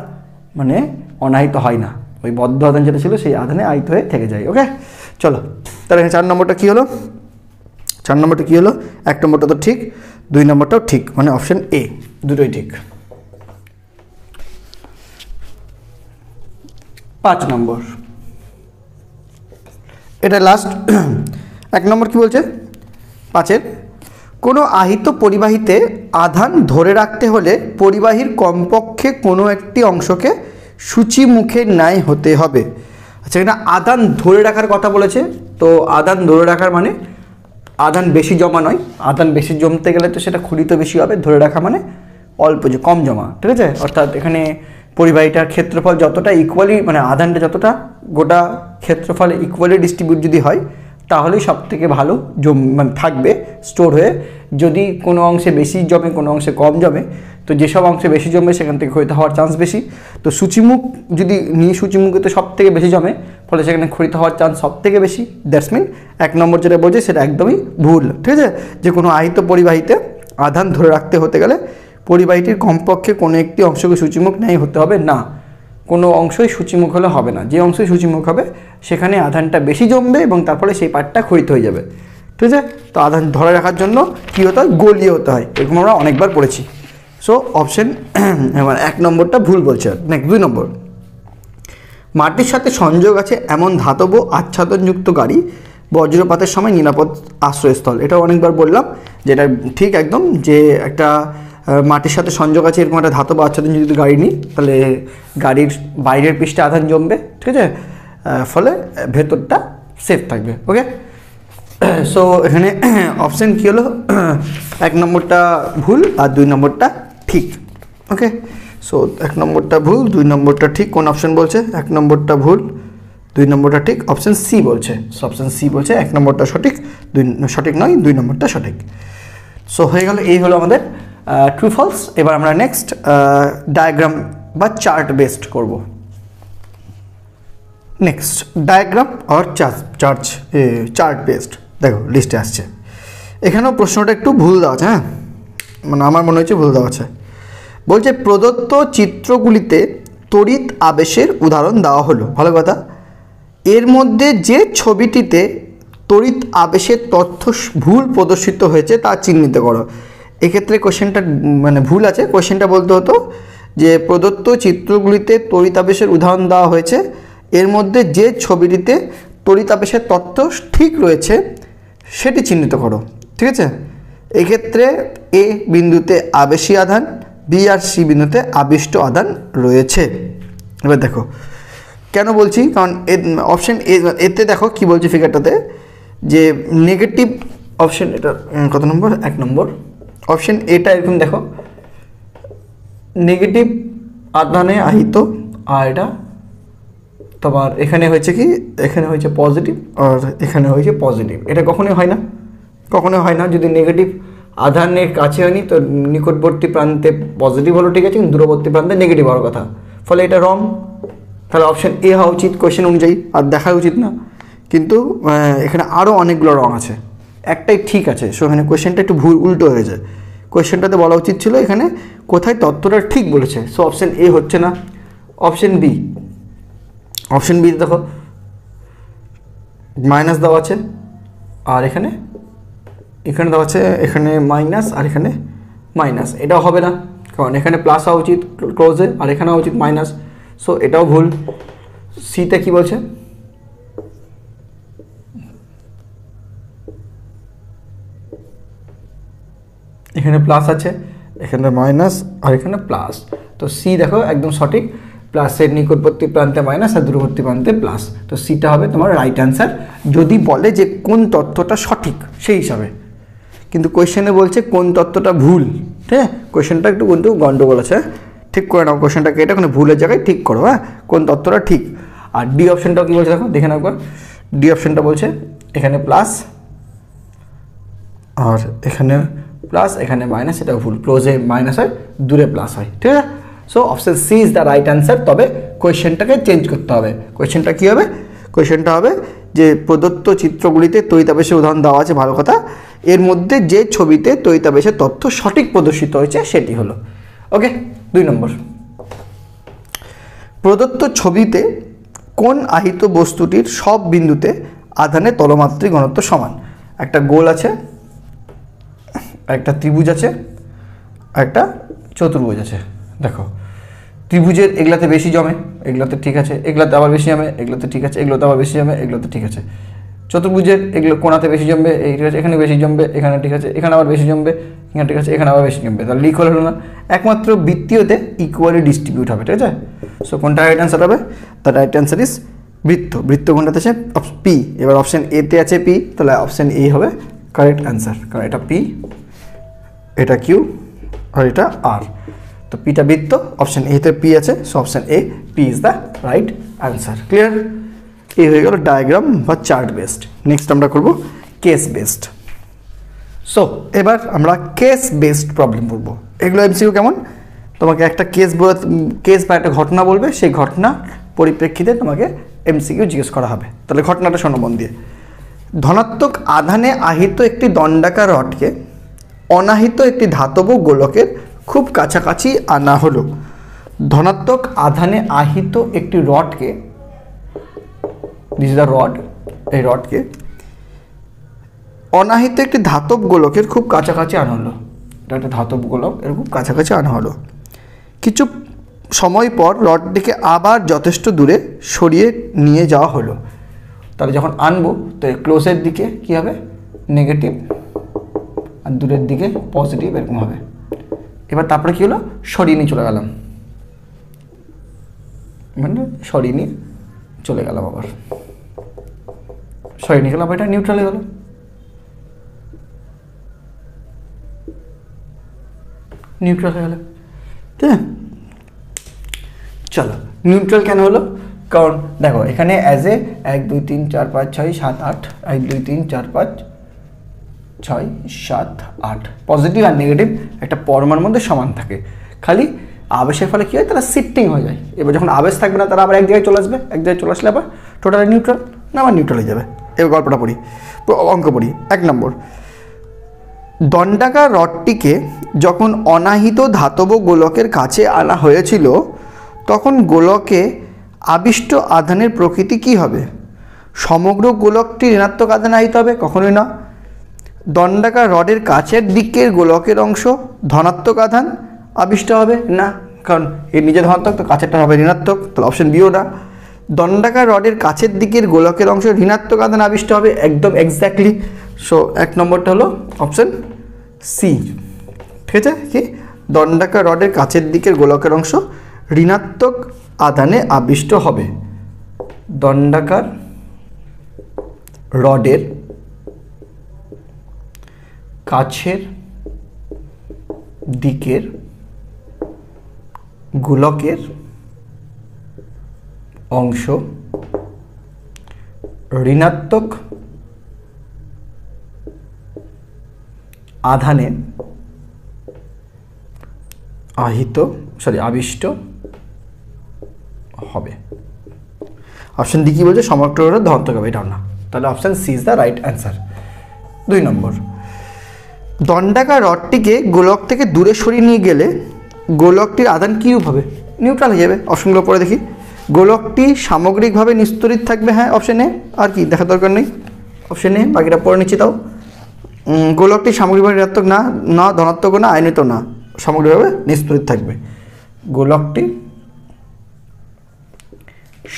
মানে অনাহিত হয় না, ওই বদ্ধ আধান যেটা ছিল সেই আধানে আহিত হয়ে থেকে যায়। ওকে, চলো তাহলে 4 নম্বরটা কী হলো? 4 নম্বরটা কী হলো? 1 নম্বরটা তো ঠিক, 2 নম্বরটাও ঠিক, মানে অপশন এ দুটোই ঠিক। 5 নম্বর, এটা লাস্ট। 1 নম্বর কি বলছে? 5-এর, কোনো আহিত পরিবাহীতে আধান ধরে রাখতে হলে পরিবাহীর কমপক্ষে কোনো একটি অংশকে সূচিমুখের ন্যায় হতে হবে। আচ্ছা, এখানে আধান ধরে রাখার কথা বলেছে, তো আধান ধরে রাখার মানে আধান বেশি জমা নয়, আধান বেশি জমতে গেলে তো সেটা ক্ষুরিত বেশি হবে, ধরে রাখা মানে অল্প যে কম জমা, ঠিক আছে? অর্থাৎ এখানে পরিবাহীটার ক্ষেত্রফল যতটা ইকুয়ালি, মানে আধানটা যতটা গোটা ক্ষেত্রফলে ইকুয়ালি ডিস্ট্রিবিউট যদি হয় তাহলেই সব থেকে ভালো মানে থাকবে স্টোর হয়ে। যদি কোনো অংশে বেশি জমে কোনো অংশে কম জমে, তো যেসব অংশে বেশি জমবে সেখান থেকে ক্ষরিত হওয়ার চান্স বেশি। তো সূচিমুখ যদি নিয়ে সূচিমুখে তো সব থেকে বেশি জমে, ফলে সেখানে ক্ষরিত হওয়ার চান্স সব থেকে বেশি। দ্যাটস মিন 1 নম্বর যেটা বলছে সেটা একদমই ভুল, ঠিক আছে? যে কোনো আহিত পরিবাহীতে আধান ধরে রাখতে হতে গেলে পরিবাহীটির কমপক্ষে কোনো একটি অংশকে সূচিমুখ ন্যায় হতে হবে না, কোনো অংশই সূচিমুখ হলে হবে না। যে অংশই সূচিমুখ হবে সেখানে আধানটা বেশি জমবে এবং তার ফলে সেই পার্টটা ক্ষরিত হয়ে যাবে, ঠিক আছে? তো আধান ধরে রাখার জন্য কী হতে হয়? গলীয় হতে হয়, এরকম আমরা অনেকবার পড়েছি। সো অপশন 1 নম্বরটা ভুল বলছে। নেক্সট 2 নম্বর, মাটির সাথে সংযোগ আছে এমন ধাতব আচ্ছাদনযুক্ত গাড়ি বজ্রপাতের সময় নিরাপদ আশ্রয়স্থল। এটাও অনেকবার বললাম যেটা ঠিক একদম, যে একটা মাটির সাথে সংযোগ আছে এরকম একটা ধাতব আচ্ছাদনযুক্ত গাড়ি নিই, তাহলে গাড়ির বাইরের পৃষ্ঠে আধান জমবে, ঠিক আছে? ফলে ভেতরটা সেফ থাকবে। ওকে, সো এখানে অপশান কী হলো? 1 নম্বরটা ভুল আর 2 নম্বরটা ঠিক। ওকে, সো 1 নম্বরটা ভুল, 2 নম্বরটা ঠিক। কোন অপশান বলছে 1 নম্বরটা ভুল 2 নম্বরটা ঠিক? অপশান সি বলছে। সো অপশান সি বলছে 1 নম্বরটা সঠিক, 2 সঠিক নয়, 2 নম্বরটা সঠিক। সো হয়ে গেল, এই হলো আমাদের ট্রু ফলস। এবার আমরা নেক্সট ডায়াগ্রাম বা চার্ট বেসড করব। নেক্সট ডায়াগ্রাম আর চার্ট বেসড। দেখো লিস্টে আসছে, এখানেও প্রশ্নটা একটু ভুল দেওয়া আছে, হ্যাঁ, মানে আমার মনে হচ্ছে ভুল দেওয়া আছে। বলছে প্রদত্ত চিত্রগুলিতে তড়িৎ আবেশের উদাহরণ দেওয়া হলো, ভালো কথা। এর মধ্যে যে ছবিটিতে তড়িৎ আবেশের তথ্য ভুল প্রদর্শিত হয়েছে তা চিহ্নিত করো। এক্ষেত্রে কোশ্চেনটা মানে ভুল আছে, কোশ্চেনটা বলতে হতো যে প্রদত্ত চিত্রগুলিতে তড়িৎ আবেশের উদাহরণ দেওয়া হয়েছে, এর মধ্যে যে ছবিটিতে তড়িৎ আবেশের তথ্য ঠিক রয়েছে সেটি চিহ্নিত করো, ঠিক আছে? এক্ষেত্রে এ বিন্দুতে আবেশী আধান, বি আর সি বিন্দুতে আবিষ্ট আধান রয়েছে। এবার দেখো কেন বলছি, কারণ অপশন এতে দেখো কি বলছে ফিগারটাতে, যে নেগেটিভ অপশন, এটা কত নম্বর? 1 নম্বর। অপশন এটা এরকম দেখো, নেগেটিভ আধানে আহিত, আর এটা তোমার এখানে হয়েছে কি, এখানে হয়েছে পজিটিভ আর এখানে হয়েছে পজিটিভ। এটা কখনোই হয় না, কখনোই হয় না। যদি নেগেটিভ আধানের কাছে হয়নি তো নিকটবর্তী প্রান্তে পজিটিভ হলো, ঠিক আছে, কিন্তু দূরবর্তী প্রান্তে নেগেটিভ হওয়ার কথা, ফলে এটা রং। তাহলে অপশন এ হওয়া উচিত কোয়েশ্চেন অনুযায়ী, আর দেখা উচিত না। কিন্তু এখানে আরও অনেকগুলো রং আছে, একটাই ঠিক আছে। সো এখানে কোয়েশ্চেনটা একটু ভুল উল্টো হয়েছে। কোয়েশ্চেনটাতে বলা উচিত ছিল এখানে কোথায় তত্ত্বটা ঠিক বলেছে। সো অপশন এ হচ্ছে না, অপশন বি। অপশন বি দেখো মাইনাস দেওয়া আছে, আর এখানে দেওয়া আছে, এখানে মাইনাস আর এখানে মাইনাস। এটাও হবে না, কারণ এখানে প্লাস হওয়া উচিত ক্লোজে, আর এখানে হওয়া উচিত মাইনাস। সো এটাও ভুল। সিতে কি বলছে? এখানে প্লাস আছে, এখানে মাইনাস আর এখানে প্লাস। তো সি দেখো একদম সঠিক, প্লাসের নিকটবর্তী প্রান্তে মাইনাস আর দূরবর্তী প্রান্তে প্লাস। তো সিটা হবে তোমার রাইট অ্যান্সার, যদি বলে যে কোন তথ্যটা সঠিক সেই হিসাবে। কিন্তু কোয়েশ্চেনে বলছে কোন তথ্যটা ভুল, ঠিক আছে? কোয়েশ্চেনটা একটু কিন্তু গন্ডগোল আছে, ঠিক করে নাও কোয়েশ্চেনটাকে, এটা কোনো ভুলের জায়গায় ঠিক করো, হ্যাঁ, কোন তথ্যটা ঠিক। আর ডি অপশনটাও কী বলছে দেখো, দেখে নাও একবার। ডি অপশনটা বলছে এখানে প্লাস আর এখানে প্লাস, এখানে মাইনাস, এটাও ভুল। ক্লোজে মাইনাস হয়, দূরে প্লাস হয়, ঠিক আছে? So option C is the right answer. তবে কোয়েশ্চেনটাকে চেঞ্জ করতে হবে। কোয়েশ্চেনটা কী হবে? কোয়েশ্চেনটা হবে যে প্রদত্ত চিত্রগুলিতে তড়িতাবেশের উদাহরণ দেওয়া আছে, ভালো কথা, এর মধ্যে যে ছবিতে তড়িতাবেশের তথ্য সঠিক প্রদর্শিত হয়েছে সেটি হলো। ওকে, 2 নম্বর। প্রদত্ত ছবিতে কোন আহিত বস্তুটির সব বিন্দুতে আধানের তলমাত্রিক ঘনত্ব সমান? একটা গোল আছে, একটা ত্রিভুজ আছে, একটা চতুর্ভুজ আছে। দেখো ত্রিভুজের এগুলাতে বেশি জমে, এগুলোতে ঠিক আছে, এগুলোতে আবার বেশি জমে, এগুলোতে ঠিক আছে, এগুলোতে আবার বেশি জমে, এগুলোতে ঠিক আছে। চতুর্ভুজের এগুলো কোণাতে বেশি জমবে, এই ঠিক আছে, এখানে বেশি জমবে, এখানে ঠিক আছে, এখানে আবার বেশি জমবে, এখানে ঠিক আছে, এখানে আবার বেশি জমবে। তাহলে ইকুয়াল হলো না, একমাত্র বৃত্তীয়তে ইকুয়ালি ডিস্ট্রিবিউট হবে, ঠিক আছে। সো কোনটা রাইট অ্যান্সার হবে? দ্য রাইট অ্যান্সার ইজ বৃত্ত। বৃত্ত কোনটাতে আছে? পি। এবার অপশান এতে আছে পি, তাহলে অপশান এ হবে কারেক্ট অ্যান্সার, কারণ এটা পি, এটা কিউ আর এটা আর। তো পিটা বৃত্ত, অপশান এতে পি আছে, so option A P is the right answer. Clear? এই হয়ে গেল ডায়াগ্রাম বা চার্ট বেসড। নেক্সট আমরা করব কেস বেসড। সো এবার আমরা কেস বেসড প্রবলেম করবো। এগুলো এমসিকিউ কেমন? তোমাকে একটা কেস বা একটা ঘটনা বলবে, সেই ঘটনা পরিপ্রেক্ষিতে তোমাকে এমসিকিউ জিজ্ঞেস করা হবে। তাহলে ঘটনাটা শোনো মন দিয়ে। ধনাত্মক আধানে আহিত একটি দণ্ডাকার রডকে অনাহিত একটি ধাতব গোলকের খুব কাছাকাছি আনা হলো। ধনাত্মক আধানে আহিত একটি রডকে, দিস ইজ দ্য রড, এই রডকে অনাহিত একটি ধাতব গোলকের খুব কাছাকাছি আনা হলো। এটা একটা ধাতব গোলক, এর খুব কাছাকাছি আনা হলো। কিছু সময় পর রডটিকে আবার যথেষ্ট দূরে সরিয়ে নিয়ে যাওয়া হলো। তাহলে যখন আনবো তো ক্লোজের দিকে কী হবে? নেগেটিভ, আর দূরের দিকে পজিটিভ, এরকম হবে। এবার তারপরে কী হলো? সরিয়ে নিয়ে চলে গেলাম, মানে সরিয়ে নিয়ে চলে গেলাম, আবার সরিয়ে নিয়ে গেলাম, এটা নিউট্রাল হয়ে গেল। নিউট্রাল হয়ে গেল, ঠিক আছে। চলো, নিউট্রাল কেন হলো? কারণ দেখো এখানে as a 1 2 3 4 5 6 7 8, 1 2 3 4 5 6 7 8 positive R negative একটা পরমাণুর মধ্যে সমান থাকে। খালি আবেশের ফলে কী হয়? তারা শিফটিং হয়ে যায়। এবার যখন আবেশ থাকবে না, তারা আবার এক জায়গায় চলে আসবে, এক জায়গায় চলে আসলে আবার টোটালি নিউট্রাল, না আবার নিউট্রাল হয়ে যাবে। এবার গল্পটা পড়ি, অঙ্ক পড়ি। 1 নম্বর, দণ্ডাকার রডটিকে যখন অনাহিত ধাতব গোলকের কাছে আনা হয়েছিল তখন গোলকে আবিষ্ট আধানের প্রকৃতি কী হবে? সমগ্র গোলকটি ঋণাত্মক আধানে আহিত হবে? কখনোই না। দণ্ডাকার রডের কাছের দিকের গোলকের অংশ ধনাত্মক আধান আবিষ্ট হবে? না, কারণ এর নিজে ধনাত্মক, তো কাছেরটা হবে ঋণাত্মক, তাহলে অপশন বিও না। দণ্ডাকার রডের কাছের দিকের গোলকের অংশ ঋণাত্মক আধান আবিষ্ট হবে? একদম এক্স্যাক্টলি। সো 1 নম্বরটা হলো অপশন সি, ঠিক আছে। কি? দণ্ডাকার রডের কাছের দিকের গোলকের অংশ ঋণাত্মক আধানে আবিষ্ট হবে। দণ্ডাকার রডের কাছের দিকের গোলকের অংশ ঋণাত্মক আধানে আবিষ্ট হবে। অপশন ডি কি বলছে? সমগ্র রড ধনাত্মক হবে, এটাও না। তাহলে option C is the right answer. 2 নম্বর, দণ্ডাকার রডটিকে গোলক থেকে দূরে সরিয়ে নিয়ে গেলে গোলকটির আধান কীরূপ হবে? নিউট্রাল হয়ে যাবে। অপশনগুলো পরে দেখি। গোলকটি সামগ্রিকভাবে নিস্তরিত থাকবে, হ্যাঁ অপশন এ, আর কি দেখার দরকার নেই, অপশন এ, বাকিটা পরে নিচ্ছি। তাও গোলকটি সামগ্রিকভাবে ঋণাত্মক না, না ধনাত্মক না, আয়নিত না, সামগ্রিকভাবে নিস্তরিত থাকবে। গোলকটি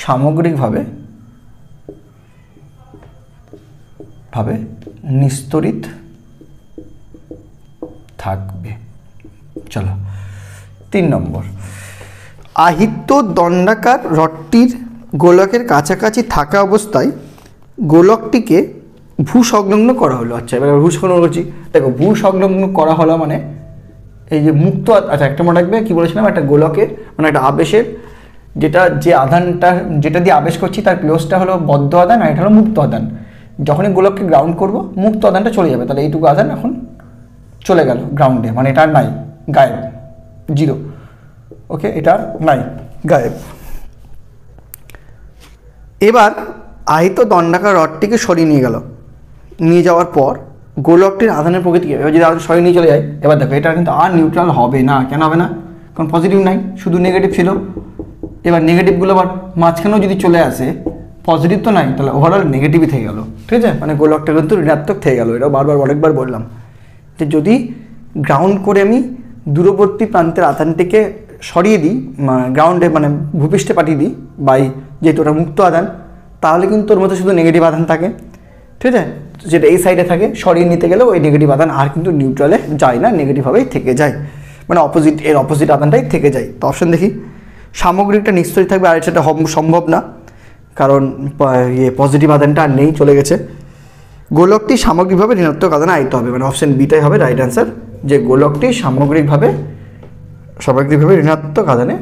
সামগ্রিকভাবে নিস্তরিত থাকবে। চলো 3 নম্বর, আহিত দণ্ডাকার রডটির গোলকের কাছাকাছি থাকা অবস্থায় গোলকটিকে ভূসংলগ্ন করা হলো। আচ্ছা, এবার ভূসংলগ্ন করছি। দেখো ভূসংলগ্ন করা হলো মানে এই যে মুক্ত, আচ্ছা একটা মনে রাখবে কী বলেছিলাম, একটা গোলকের মানে একটা আবেশের যে আধানটা যেটা দিয়ে আবেশ করছি তার ক্লোজটা হলো বদ্ধ আধান আর এটা হলো মুক্ত আধান। যখনই গোলককে গ্রাউন্ড করব মুক্ত আধানটা চলে যাবে, তাহলে এইটুকু আধান এখন চলে গেল গ্রাউন্ডে, মানে এটা আর নাই, গায়েব, জিরো। ওকে, এটা নাই, গায়েব। এবার আহিত দণ্ডাকার রডটিকে সরিয়ে নিয়ে গেল, নিয়ে যাওয়ার পর গোলকটির আধানের প্রকৃতি কী? এবার যদি আধান সরিয়ে নিয়ে চলে যায়, এবার দেখো এটা কিন্তু আর নিউট্রাল হবে না। কেন হবে না? কারণ পজিটিভ নাই, শুধু নেগেটিভ ছিল। এবার নেগেটিভগুলো আবার মাঝখানেও যদি চলে আসে, পজিটিভ তো নাই, তাহলে ওভারঅল নেগেটিভই থেকে গেল, ঠিক আছে, মানে গোলকটা কিন্তু ঋণাত্মক থেকে গেল। এটাও বারবার অনেকবার বললাম যে যদি গ্রাউন্ড করে আমি দূরবর্তী প্রান্তের আধানটিকে সরিয়ে দিই, গ্রাউন্ডে মানে ভূপৃষ্ঠে পাঠিয়ে দিই বাই, যেহেতু ওটা মুক্ত আধান, তাহলে কিন্তু ওর মধ্যে শুধু নেগেটিভ আধান থাকে, ঠিক আছে, যেটা এই সাইডে থাকে সরিয়ে নিতে গেলেও ওই নেগেটিভ আধান আর কিন্তু নিউট্রালে যায় না, নেগেটিভভাবেই থেকে যায়, মানে এর অপোজিট আধানটাই থেকে যায়। তো অপশন দেখি, সামগ্রিকটা নিশ্চয়ই থাকবে, আর সেটা সম্ভব না, কারণ পজিটিভ আধানটা আর নেই, চলে গেছে। গোলকটি সামগ্রিকভাবে ঋণাত্মক আধানে আহিত হবে, মানে অপশন বিটাই হবে রাইট অ্যান্সার, যে গোলকটি সামগ্রিকভাবে ঋণাত্মক আধানে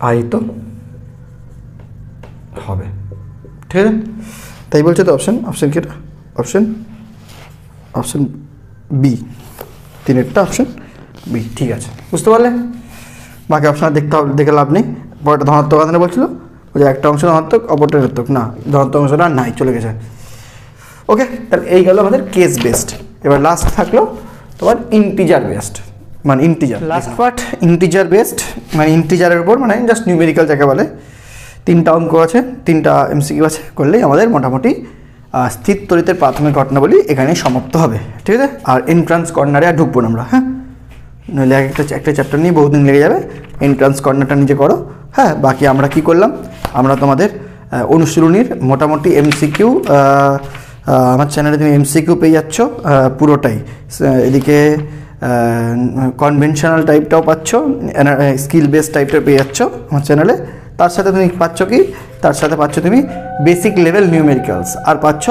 আহিত হবে, ঠিক আছে, তাই বলছে। তো অপশন কি এটা? অপশন বি, তিনেরটা অপশন বি, ঠিক আছে, বুঝতে পারলে? বাকি অপশন দেখে লাভ নেই। পরেরটা ধনাত্মক আধানে বলছিল, যে একটা অংশ ধনাত্মক অপরটা ঋণাত্মক, না ধনাত্মক অংশটা নাই, চলে গেছে। ওকে, তাহলে এই গেল আমাদের কেস বেসড। এবার লাস্ট থাকলো তোমার ইন্টিজার বেসড, মানে integer last part, integer based মানে ইন্টিজারের উপর, মানে জাস্ট নিউমেরিক্যাল যাকে বলে। 3টা অঙ্ক আছে, 3টা এমসিকিউ আছে, করলেই আমাদের মোটামুটি স্থির তড়িতের প্রাথমিক ঘটনাবলী এখানে সমাপ্ত হবে, ঠিক আছে। আর এন্ট্রান্স কর্নারে আর ঢুকবো না আমরা, হ্যাঁ, নইলে একটা চ্যাপ্টার নিয়ে বহুদিন লেগে যাবে। এন্ট্রান্স কর্নারটা নিজে করো, হ্যাঁ। বাকি আমরা কি করলাম, আমরা তোমাদের অনুশীলনীর মোটামুটি এমসিকিউ, আমার চ্যানেলে তুমি এমসিকিউ পেয়ে যাচ্ছ পুরোটাই, এদিকে কনভেনশনাল টাইপটাও পাচ্ছ, স্কিল বেস টাইপটা পেয়ে যাচ্ছ আমার চ্যানেলে। তার সাথে তুমি পাচ্ছ কি, তার সাথে পাচ্ছ তুমি বেসিক লেভেল নিউমেরিক্যালস, আর পাচ্ছ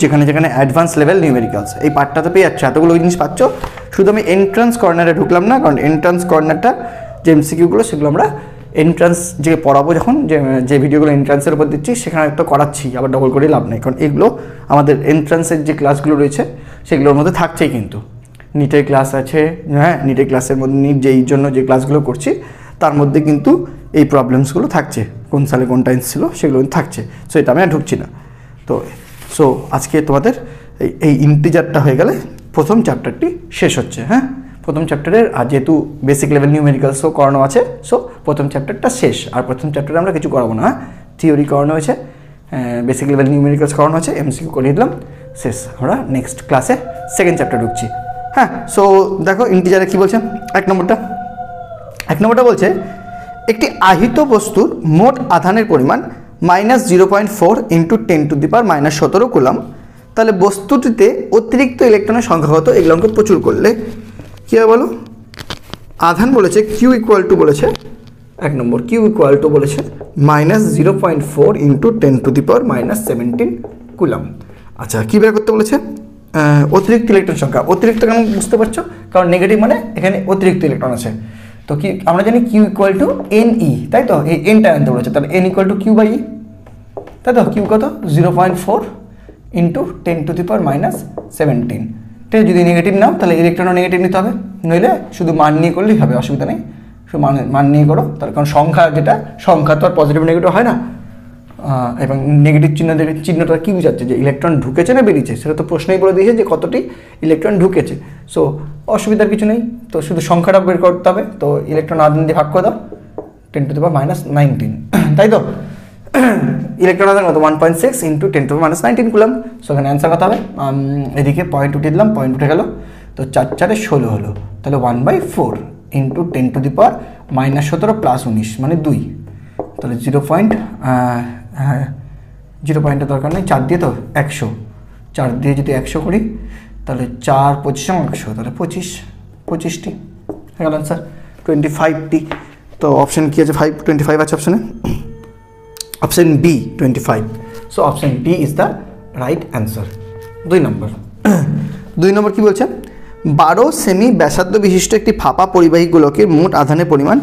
যেখানে অ্যাডভান্স লেভেল নিউমেরিক্যালস, এই পার্টটাতে পেয়ে যাচ্ছ, এতগুলো জিনিস পাচ্ছ। শুধু আমি এন্ট্রান্স কর্নারে ঢুকলাম না, কারণ এন্ট্রান্স কর্নারটা যে এমসিকিউগুলো সেগুলো আমরা এন্ট্রান্স যে পড়াবো, যখন যে ভিডিওগুলো এন্ট্রান্সের উপর দিচ্ছি সেখানে তো করাচ্ছি, আবার ডবল করে লাভ নেই, কারণ এগুলো আমাদের এন্ট্রান্সের যে ক্লাসগুলো রয়েছে সেগুলোর মধ্যে থাকছেই। কিন্তু নিটের ক্লাস আছে, হ্যাঁ, নিটের ক্লাসের মধ্যে নিট যেই জন্য যে ক্লাসগুলো করছি তার মধ্যে কিন্তু এই প্রবলেমসগুলো থাকছে, কোন সালে কোনটা এসেছিলো সেগুলো থাকছে। সো এটা আমি আর ঢুকছি না। তো আজকে তোমাদের এই ইন্টিজারটা হয়ে গেলে প্রথম চ্যাপ্টারটি শেষ হচ্ছে, হ্যাঁ। প্রথম চ্যাপ্টারের, আর যেহেতু বেসিক লেভেল নিউমেরিক্যালসও করানো আছে, সো প্রথম চ্যাপ্টারটা শেষ। আর প্রথম চ্যাপ্টারে আমরা কিছু করাবো না, হ্যাঁ, থিওরি করানো হয়েছে, বেসিক লেভেল নিউমেরিক্যালস করানো আছে, এমসিকিউ করিয়ে দিলাম, শেষ। আমরা নেক্সট ক্লাসে সেকেন্ড চ্যাপ্টার ঢুকছি, হ্যাঁ। সো দেখো ইন্টিজারে কী বলছে, এক নম্বরটা বলছে একটি আহিত বস্তুর মোট আধানের পরিমাণ -0.4 × 10⁻⁻17 কুলম্ব। তাহলে বস্তুটিতে অতিরিক্ত ইলেকট্রনের সংখ্যা কত, এগুলো অঙ্ক প্রচুর করলে কী হবে বলো। আধান বলেছে কিউ ইকুয়াল টু, বলেছে এক নম্বর কিউ ইকুয়াল টু বলেছে -0.4 × 10⁻⁻17 কুলম্ব। আচ্ছা, কী বের করতে বলেছে, অতিরিক্ত ইলেকট্রন সংখ্যা। অতিরিক্ত কেন বুঝতে পারছো, কারণ নেগেটিভ মানে এখানে অতিরিক্ত ইলেকট্রন আছে। তো কি আমরা জানি কিউ ইকুয়াল টু NE, তাই তো, এই এনটা আনতে বলেছে, তাহলে N equal to Q by E, তাই তো। কিউ কত, 0.4 × 10⁻⁻17। ঠিক আছে, যদি নেগেটিভ নাও তাহলে ইলেকট্রনও নেগেটিভ নিতে হবে, নইলে শুধু মান নিয়ে করলেই হবে, অসুবিধা নেই, শুধু মান নিয়ে করো। তাহলে কারণ সংখ্যা তো আর পজিটিভ নেগেটিভ হয় না, এবং নেগেটিভ চিহ্নটা কী বোঝাচ্ছে, যে ইলেকট্রন ঢুকেছে না বেরিয়েছে, সেটা তো প্রশ্নই বলে দিয়েছে যে কতটি ইলেকট্রন ঢুকেছে। সো অসুবিধার কিছু নেই, তো শুধু সংখ্যাটা বের করতে হবে। তো ইলেকট্রন আধান দিয়ে ভাগ করে দাও, 10⁻⁻19, তাই তো। ইলেকট্রন আধান কত, 1.6 × 10⁻⁻19 কুলম্ব। সো এখানে অ্যান্সার কত হবে, এদিকে পয়েন্ট উঠিয়ে দিলাম, পয়েন্ট উঠে গেল, তো 4 4 16 হলো, তাহলে 1/4 × 10⁻⁻17 + 19 মানে 2, তাহলে 0.0 দরকার নেই, 4 দিয়ে তো 100, 4 দিয়ে যদি 100 করি তাহলে 4 25 100, তাহলে 25টি হয়ে গেল অ্যান্সার, 25টি। তো অপশান কী আছে, 25 আছে অপশানে, option B 25। So option B is the right answer. 2 নম্বর কী বলছে, 12 সেমি ব্যাসার্ধ বিশিষ্ট একটি ফাঁপা পরিবাহী গোলকের মোট আধানের পরিমাণ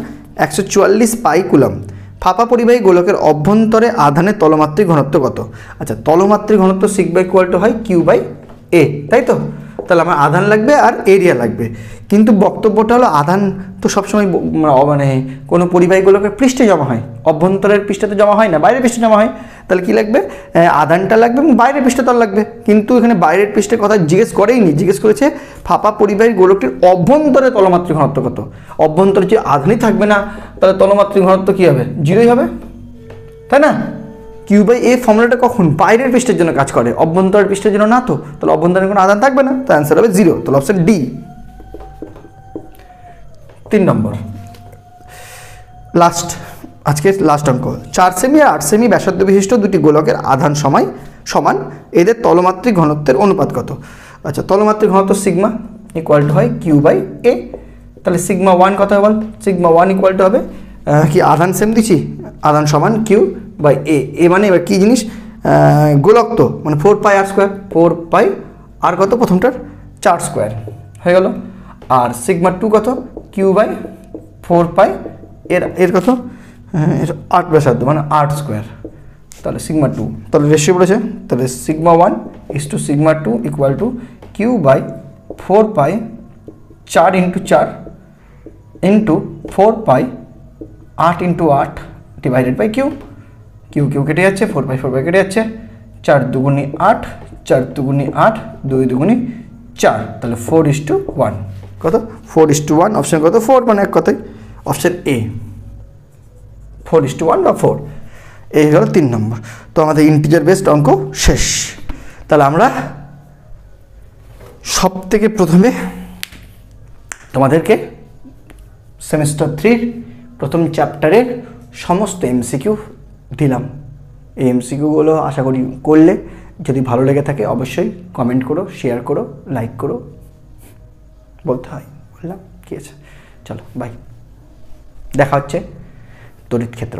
144 পাই কুলম্ব। ফাঁপা পরিবাহী গোলকের অভ্যন্তরে আধানের তলমাত্রিক ঘনত্ব কত। আচ্ছা, তলমাত্রিক ঘনত্ব সিগমা ইকুয়াল টু হয় Q/A, তাই তো। তাহলে আমার আধান লাগবে আর এরিয়া লাগবে, কিন্তু বক্তব্যটা হলো আধান তো সবসময় মানে কোনো পরিবাহী গোলকের পৃষ্ঠে জমা হয়, অভ্যন্তরের পৃষ্ঠতে জমা হয় না, বাইরের পৃষ্ঠে জমা হয়। তাহলে কি লাগবে, আধানটা লাগবে এবং বাইরের পৃষ্ঠতল লাগবে। কিন্তু এখানে বাইরের পৃষ্ঠের কথা জিজ্ঞেস করেইনি, জিজ্ঞেস করেছে ফাঁপা পরিবাহী গোলকটির অভ্যন্তরে তলমাত্রিক ঘনত্ব কত। অভ্যন্তরে যে আধানই থাকবে না তাহলে তলমাত্রিক ঘনত্ব কী হবে, জিরোই হবে, তাই না? Q/A ফর্মুলাটা কখন বাইরের পৃষ্ঠের জন্য কাজ করে, অভ্যন্তরের পৃষ্ঠের জন্য না তো, তাহলে অভ্যন্তরে কোনো আধান থাকবে না, তার অ্যান্সার হবে 0। তাহলে অপশন ডি। 3 নম্বর আজকের লাস্ট অঙ্ক। 4 সেমি আর 8 সেমি ব্যাসার্ধ বিশিষ্ট দুটি গোলকের আধান সমান, এদের তলমাত্রিক ঘনত্বের অনুপাত কত? আচ্ছা, তলমাত্রিক ঘনত্ব সিগমা ইকুয়াল টু হয় Q/A। তাহলে সিগমা 1 কত হবে বল, সিগমা 1 ইকুয়াল টু হবে কি আধান সেম দিচ্ছি, আধান সমান Q/A। এ মানে এবার কী জিনিস, গোলক তো মানে 4πr², 4π আর কত প্রথমটার 4² হয়ে গেল। আর সিগমা 2 কত, Q/4π এর কত, এর 8 ব্যাসার্ধ মানে 8²। তাহলে সিগমা 2, তাহলে রেশিও বলেছে, তাহলে sigma 1 is to sigma 2 equal to Q/4π 4 × 4 into 4π 8 × 8 divided by Q। Q কেটে যাচ্ছে, 4π কেটে যাচ্ছে, 4 দুগুণি 8, 4 দুগুণি 8, 2 দুগুণি 4, তাহলে 4:1 কত, 4:1। অপশান কত, 4 মানে এক কথায় অপশান এ, 4:1 বা 4। এই হলো 3 নম্বর। তো আমাদের ইন্টিজার বেসড অঙ্ক শেষ। তাহলে আমরা সব থেকে প্রথমে তোমাদেরকে সেমিস্টার 3 প্রথম চ্যাপ্টারের সমস্ত এমসিকিউ দিলাম। এই এমসিকিউগুলো আশা করি করলে, যদি ভালো লেগে থাকে অবশ্যই কমেন্ট করো, শেয়ার করো, লাইক করো, বলতে হয় বললাম, কি আছে। চলো বাই, দেখা হচ্ছে তড়িৎ ক্ষেত্র।